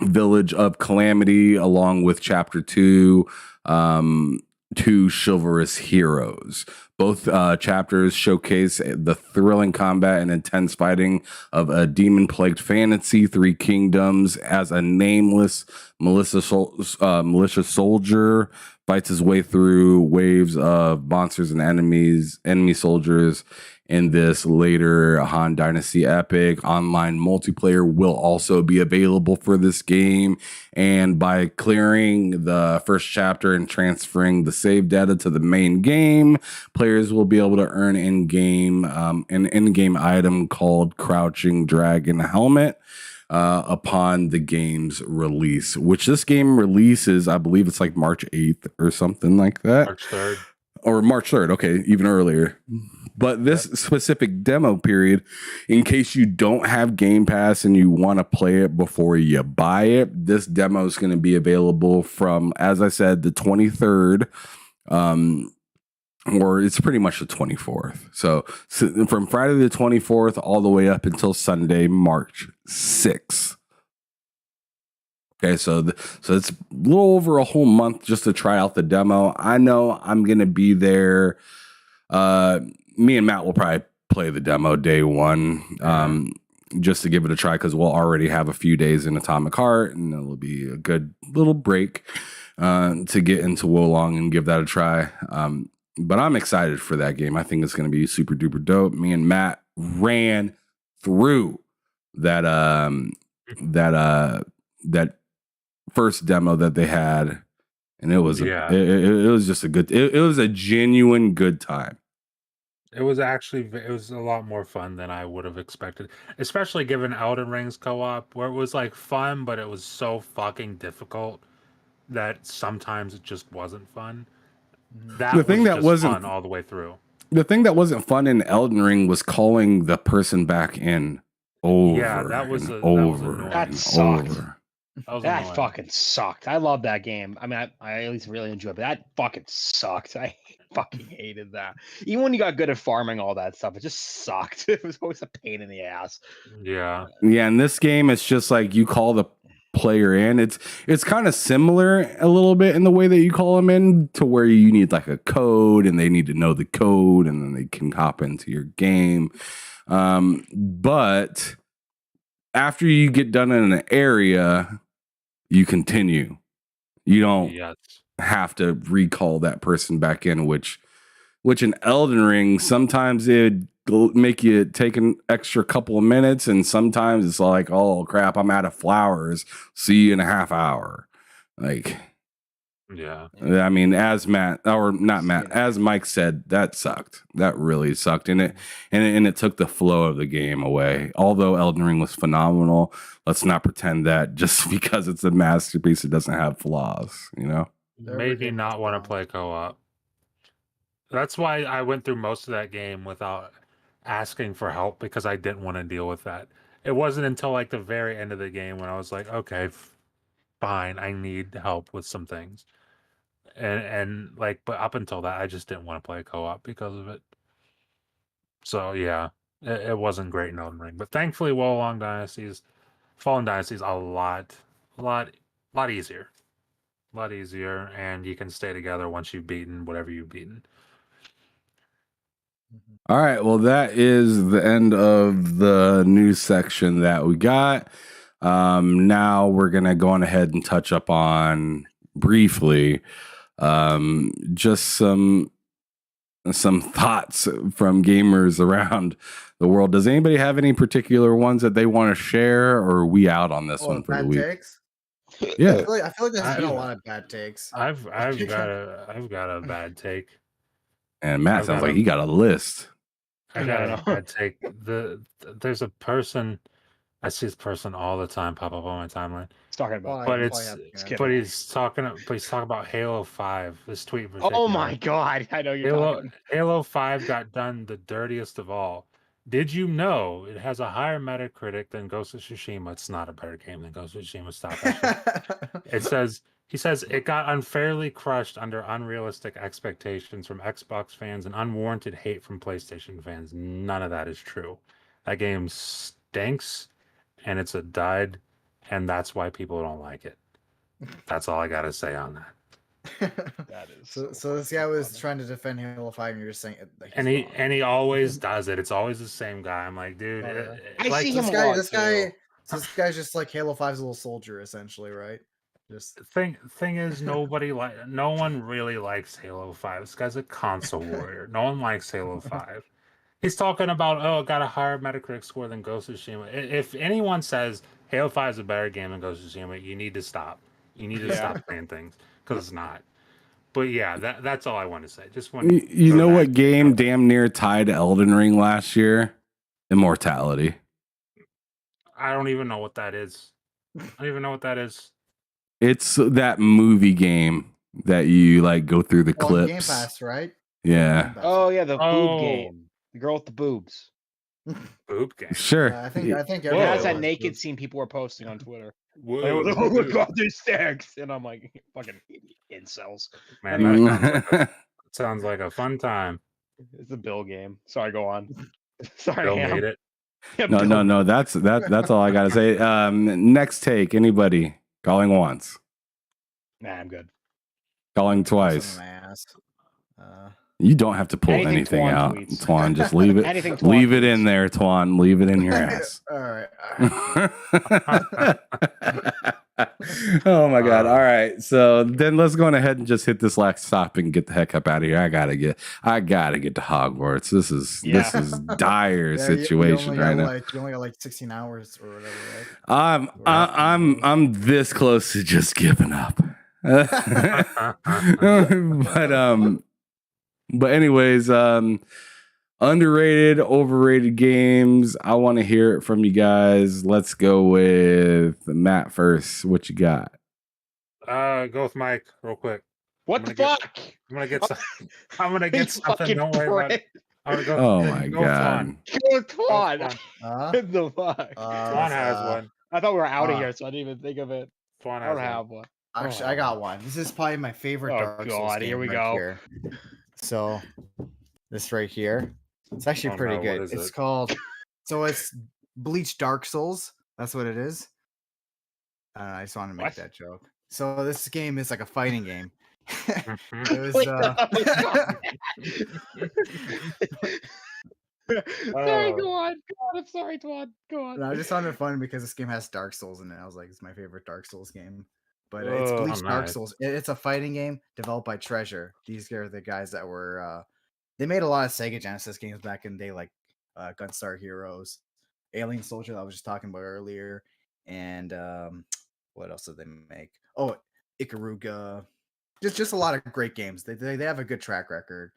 Village of Calamity, along with Chapter 2, 2 Chivalrous Heroes. Both chapters showcase the thrilling combat and intense fighting of a demon-plagued fantasy 3 kingdoms as a nameless militia soldier fights his way through waves of monsters and enemy soldiers in this later Han Dynasty epic. Online multiplayer will also be available for this game, and by clearing the first chapter and transferring the save data to the main game, players will be able to earn in-game an in-game item called Crouching Dragon Helmet upon the game's release, which this game releases, I believe it's like March 8th or something like that. March 3rd. Or March 3rd, okay, even earlier. But this specific demo period, in case you don't have Game Pass and you want to play it before you buy it, this demo is going to be available from, as I said, the 23rd, or it's pretty much the 24th. So from Friday the 24th all the way up until Sunday, March 6th. Okay, so it's a little over a whole month just to try out the demo. I know I'm going to be there. Me and Matt will probably play the demo day one, just to give it a try, because we'll already have a few days in Atomic Heart, and it'll be a good little break to get into Wolong and give that a try. But I'm excited for that game. I think it's going to be super duper dope. Me and Matt ran through that first demo that they had, and it was it was just it was a genuine good time. It was a lot more fun than I would have expected, especially given Elden Ring's co-op, where it was like fun, but it was so fucking difficult that sometimes it just wasn't fun. The thing that wasn't fun all the way through. The thing that wasn't fun in Elden Ring was calling the person back in over. Yeah, that was that sucked. That fucking sucked. I love that game. I mean, I at least really enjoyed it, but that fucking sucked. I fucking hated that. Even when you got good at farming all that stuff, it just sucked. It was always a pain in the ass. Yeah. Yeah, in this game, it's just like you call the player in. It's kind of similar a little bit in the way that you call them in, to where you need like a code and they need to know the code and then they can hop into your game. But after you get done in an area, you continue. You don't have to recall that person back in, which in Elden Ring, sometimes it'd make you take an extra couple of minutes, and sometimes it's like, oh crap, I'm out of flowers. See you in a half hour. Like, yeah. I mean, as Mike said, that sucked. That really sucked. And it took the flow of the game away. Although Elden Ring was phenomenal, let's not pretend that just because it's a masterpiece, it doesn't have flaws, you know? Made me not want to play co-op. That's why I went through most of that game without asking for help because I didn't want to deal with that. It wasn't until like the very end of the game when I was like, okay, fine, I need help with some things. And like, but up until that, I just didn't want to play co-op because of it. So yeah, it wasn't great in Elden Ring, but thankfully, Fallen Dynasty's lot easier, and you can stay together once you've beaten whatever you've beaten. All right, well, that is the end of the news section that we got. Now we're gonna go on ahead and touch up on briefly just some thoughts from gamers around the world. Does anybody have any particular ones that they want to share, or are we out on this one for the week? Takes? Yeah, I feel like there's been a lot of bad takes. I've got a bad take. And Matt sounds like he got a list. I got a bad take. There's a person. I see this person all the time pop up on my timeline. He's talking about, he's talking about Halo 5. This tweet. Oh my god! I know you're talking. Halo 5 got done the dirtiest of all. Did you know it has a higher Metacritic than Ghost of Tsushima? It's not a better game than Ghost of Tsushima. Stop that. He says it got unfairly crushed under unrealistic expectations from Xbox fans and unwarranted hate from PlayStation fans. None of that is true. That game stinks, and it's a dud, and that's why people don't like it. That's all I gotta say on that. That is so this guy was trying to defend Halo 5, and you're just saying and he always does it. It's always the same guy. I'm like, dude, I see him this guy's just like Halo 5's little soldier, essentially, right? Just thing is, no one really likes Halo 5. This guy's a console warrior. No one likes Halo 5. He's talking about, it got a higher Metacritic score than Ghost of Tsushima. If anyone says Halo 5 is a better game than Ghost of Tsushima, you need to stop. You need to stop saying things, because it's not. But yeah, that's all I want to say. Just want you know what game damn near tied Elden Ring last year? Immortality. I don't even know what that is. It's that movie game that you like go through the clips. Game Pass, right? Yeah. Oh yeah, the boob game. The girl with the boobs. Boob game. Sure. I think that's that naked scene people were posting on Twitter. Whoa. Like, oh my god, this stinks. And I'm like, fucking incels. Man, that sounds like a fun time. It's a Bill game. Sorry, go on. Sorry, Bill made it. Yeah, no. That's all I gotta say. Next take. Anybody calling once? Nah, I'm good. Calling twice. You don't have to pull anything out, Twan. Just leave it. Leave it in there, Twan. Leave it in your ass. All right. Oh my god! All right, so then let's go on ahead and just hit this last stop and get the heck up out of here. I gotta get to Hogwarts. This is dire situation right now. You only got like 16 hours or whatever, right? I'm this close to just giving up. But anyways, underrated, overrated games. I want to hear it from you guys. Let's go with Matt first. What you got? Go with Mike real quick. What the fuck? I'm gonna get something. Don't worry about it. Oh my god. Go Twan. What the fuck? Twan has one. I thought we were out of here, so I didn't even think of it. Twan I don't have one. Actually, I got one. This is probably my favorite Dark Souls game. Here we go. Here. So, this right here, it's actually pretty good. It's called, it's Bleach Dark Souls. That's what it is. I just wanted to make that joke. So this game is like a fighting game. It was, sorry, go on. I'm sorry, Twan. Go on. I just found it fun because this game has Dark Souls in it. I was like, it's my favorite Dark Souls game. But it's Bleach Dark Souls. It's a fighting game developed by Treasure. These are the guys that were they made a lot of Sega Genesis games back in the day, like Gunstar Heroes, Alien Soldier that I was just talking about earlier, and what else did they make? Oh, Ikaruga. Just a lot of great games. They have a good track record.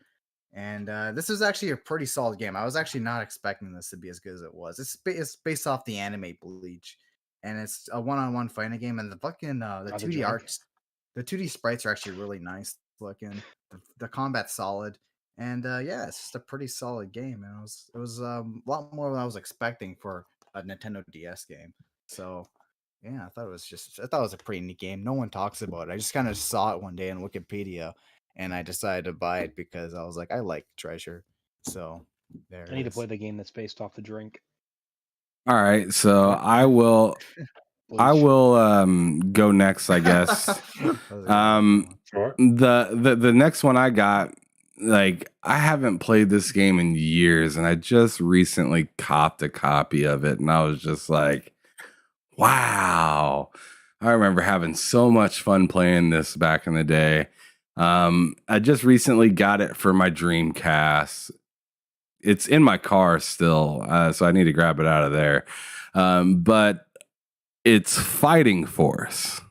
And this is actually a pretty solid game. I was actually not expecting this to be as good as it was. It's based off the anime Bleach. And it's a one-on-one fighting game, and the fucking the 2D arts, the 2D sprites are actually really nice looking. The combat's solid, And yeah, it's just a pretty solid game, and it was a lot more than I was expecting for a Nintendo DS game. So yeah, I thought it was a pretty neat game. No one talks about it. I just kind of saw it one day on Wikipedia, and I decided to buy it because I was like, I like Treasure. So there I need it to play is. the game that's based off the drink. All right, so I will Bleach. go next, I guess. That was a good one. Sure. The next one I got, like, I haven't played this game in years, and I just recently copped a copy of it, and I was just like, wow. I remember having so much fun playing this back in the day. I just recently got it for my Dreamcast. It's in my car still, so I need to grab it out of there. But it's Fighting Force.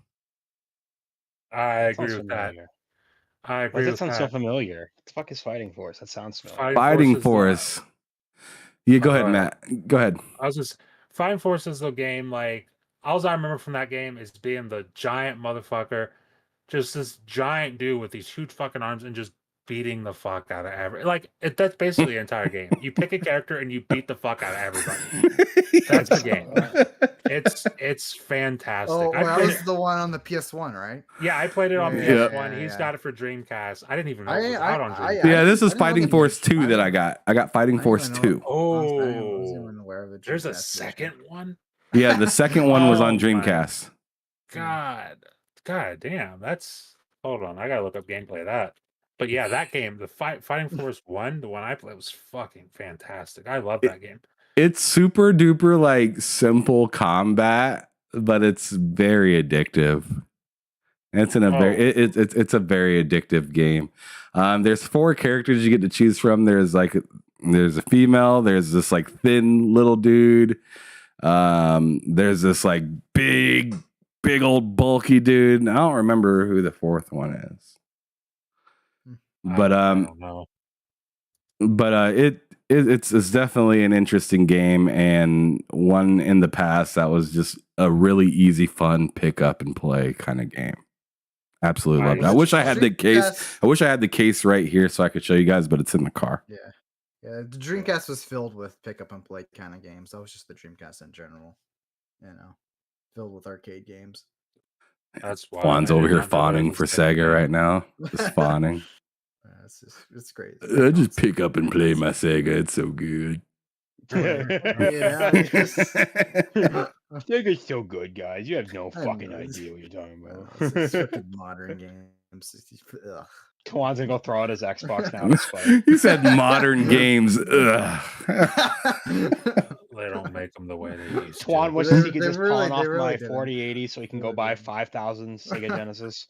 I That agree sounds with that. familiar. I Why agree does that with sound that. so familiar? What the fuck is Fighting Force? That sounds familiar. Fighting is Force. Yeah, go ahead, go ahead. Matt. Go ahead. I was just Fighting Force is the game. Like, all I remember from that game is being the giant motherfucker, just this giant dude with these huge fucking arms, and just beating the fuck out of that's basically the entire game. You pick a character and you beat the fuck out of everybody. That's the game. It's fantastic. Oh, I that played was it. the one on the PS1, right? Yeah, I played it on Yeah, PS1. He's yeah. got it for Dreamcast. I didn't even know it was out on Dreamcast. Yeah, this is I didn't know Fighting the Force Dream- 2 that I got. I got Fighting Force even know- 2. I wasn't even aware of the There's a Dreamcast second version. one? Yeah, the second one was on Oh my Dreamcast. God damn. That's hold on. I gotta look up gameplay of that. But yeah, that game, the Fighting Force 1, the one I played, was fucking fantastic. I love that game. It's super duper like simple combat, but it's very addictive. It's it's a very addictive game. There's 4 characters you get to choose from. There's a female, there's this like thin little dude. There's this like big old bulky dude. And I don't remember who the 4th one is. But I don't know. But it's definitely an interesting game, and one in the past that was just a really easy, fun pick up and play kind of game. Absolutely loved it. I wish I had the case. I wish I had the case right here so I could show you guys, but it's in the car. Yeah, the Dreamcast was filled with pick up and play kind of games. That was just the Dreamcast in general, filled with arcade games. That's why Juan's over here fawning for Sega right now. Just fawning. It's great. I just pick up and play my Sega. It's so good. Sega's so good, guys. You have no fucking idea what you're talking about. It's freaking modern games. Ugh. Juan's gonna go throw out his Xbox now. Despite. You said modern games. Ugh. They don't make them the way they used to. Juan wishes he could They just really- pawn off they really my didn't. 4080 so he can go buy 5,000 Sega Genesis.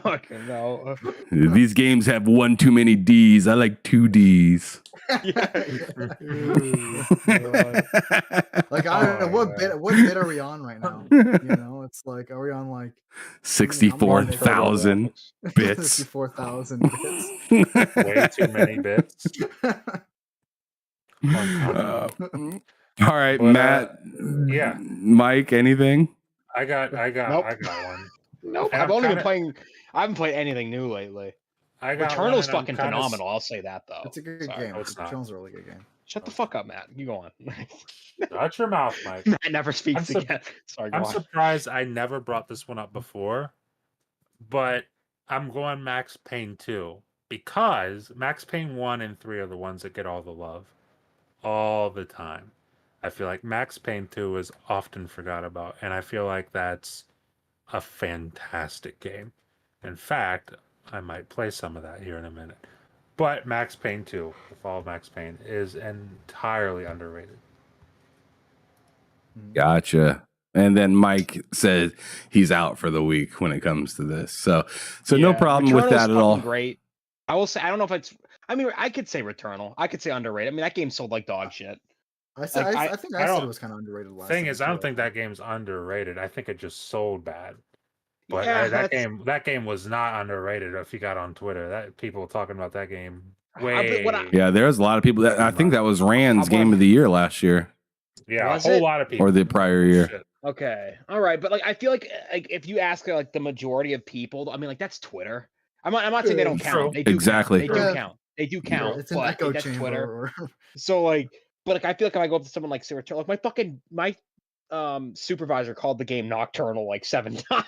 Fucking no. These games have one too many D's. I like 2 D's. Like I don't know what bit are we on right now? It's like, are we on like 64,000 bits. 64,000 bits. Way too many bits. All right, But, Matt. yeah. Mike, anything? I got Nope. one. Nope. And I've I'm only been kinda- playing. I haven't played anything new lately. I got Returnal's one, and I'm fucking kinda phenomenal. I'll say that though. It's a good Sorry. game. No, it's not. Returnal's a really good game. Shut the fuck up, Matt. You go on. Shut your mouth, Mike. Matt never speaks I'm again. Sorry, go I'm on. surprised I never brought this one up before, but I'm going Max Payne 2 because Max Payne 1 and 3 are the ones that get all the love all the time. I feel like Max Payne 2 is often forgot about, and I feel like that's a fantastic game. In fact, I might play some of that here in a minute. But Max Payne 2, The Fall of Max Payne, is entirely underrated. Gotcha. And then Mike said he's out for the week when it comes to this. So no problem with Returnal's that at all. fucking great. I will say I don't know if it's. I mean, I could say Returnal. I could say underrated. I mean, that game sold like dog shit. I said Like, I think I I said don't- it was kind of underrated last Thing time, is, I too, don't think that game's underrated. I think it just sold bad. But Yeah, that game was not underrated. If you got on Twitter, that people talking about that game but way. what I- Yeah, there's a lot of people that I think that was Rand's How game about- of the year last year Yeah, Was a whole it? lot of people. or the prior year. Shit. Okay, all right, but like I feel like if you ask like the majority of people, I mean, like that's Twitter. I'm not saying they don't True. count. They do Exactly. Count. They do Yeah. count. They do count. It's an but echo that's chamber. Twitter. So like, but like I feel like if I go up to someone like Sarah, like my supervisor called the game Nocturnal like 7 times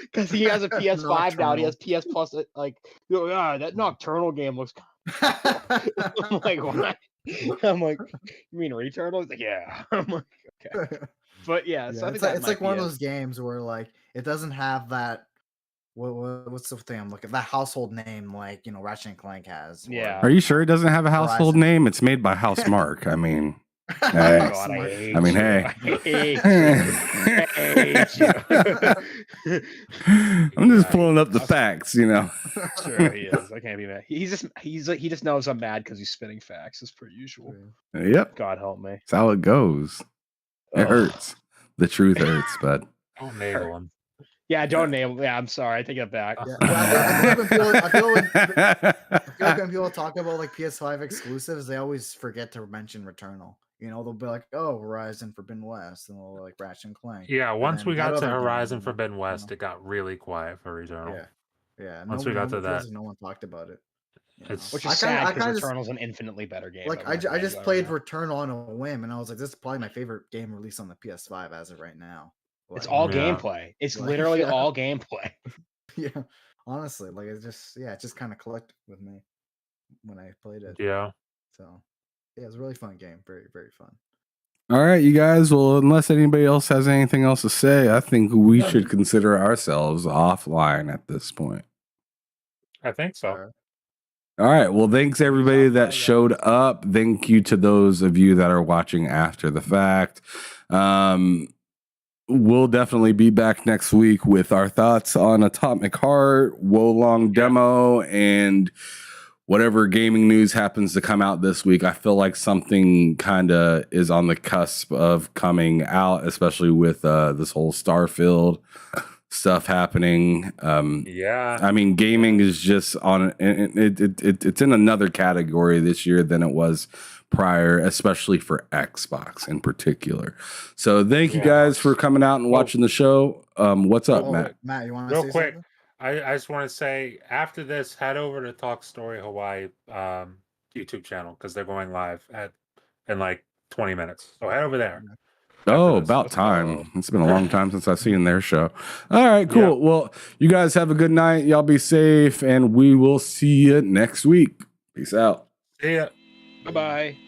because he has a PS5 now and he has PS Plus. Like, that Nocturnal game looks. I'm like, what? I'm like, you mean Returnal? He's like, yeah. I'm like, okay. But yeah, so I think it's like one of those games where like it doesn't have that. What's the thing I'm looking? That household name, like Ratchet and Clank has. Yeah. Are you sure it doesn't have a household Horizon. name? It's made by Housemarque. I mean, Oh hey. God, I hate I mean, you. hey. I hate you. I'm just pulling up the facts, Sure, he is. I can't be mad. He just knows I'm mad because he's spinning facts as per usual. Yep. God help me. That's how it goes. It hurts. The truth hurts, bud. Don't nail him. Yeah, don't name him. Yeah, I'm sorry. I take it back. Yeah, I feel like when people talk about like PS5 exclusives, they always forget to mention Returnal. They'll be like, "Oh, Horizon Forbidden West," and they'll like Ratchet and Clank. Yeah, once we got to Horizon game, Forbidden West, it got really quiet for Returnal. Yeah. Once we got to that, no one talked about it. Which is sad because Returnal's an infinitely better game. Like I just played Returnal on a whim, and I was like, "This is probably my favorite game released on the PS5 as of right now." It's all gameplay. It's literally all gameplay. Yeah, honestly, like it just kind of clicked with me when I played it. Yeah. So, yeah, it was a really fun game. Very, very fun. All right, you guys. Well, unless anybody else has anything else to say, I think we should consider ourselves offline at this point. I think so. All right. Well, thanks everybody that showed up. Thank you to those of you that are watching after the fact. We'll definitely be back next week with our thoughts on Atomic Heart, Wolong demo, and whatever gaming news happens to come out this week. I feel like something kind of is on the cusp of coming out, especially with this whole Starfield stuff happening. I mean, gaming is just on it's in another category this year than it was prior, especially for Xbox in particular. So thank you guys for coming out and watching the show. What's up, Matt? Matt, you want to Real say quick? something? I just want to say, after this, head over to Talk Story Hawaii YouTube channel because they're going live in like 20 minutes. So head over there. Oh, about time. It's been a long time since I've seen their show. All right, cool. Yeah. Well, you guys have a good night. Y'all be safe, and we will see you next week. Peace out. See ya. Bye-bye.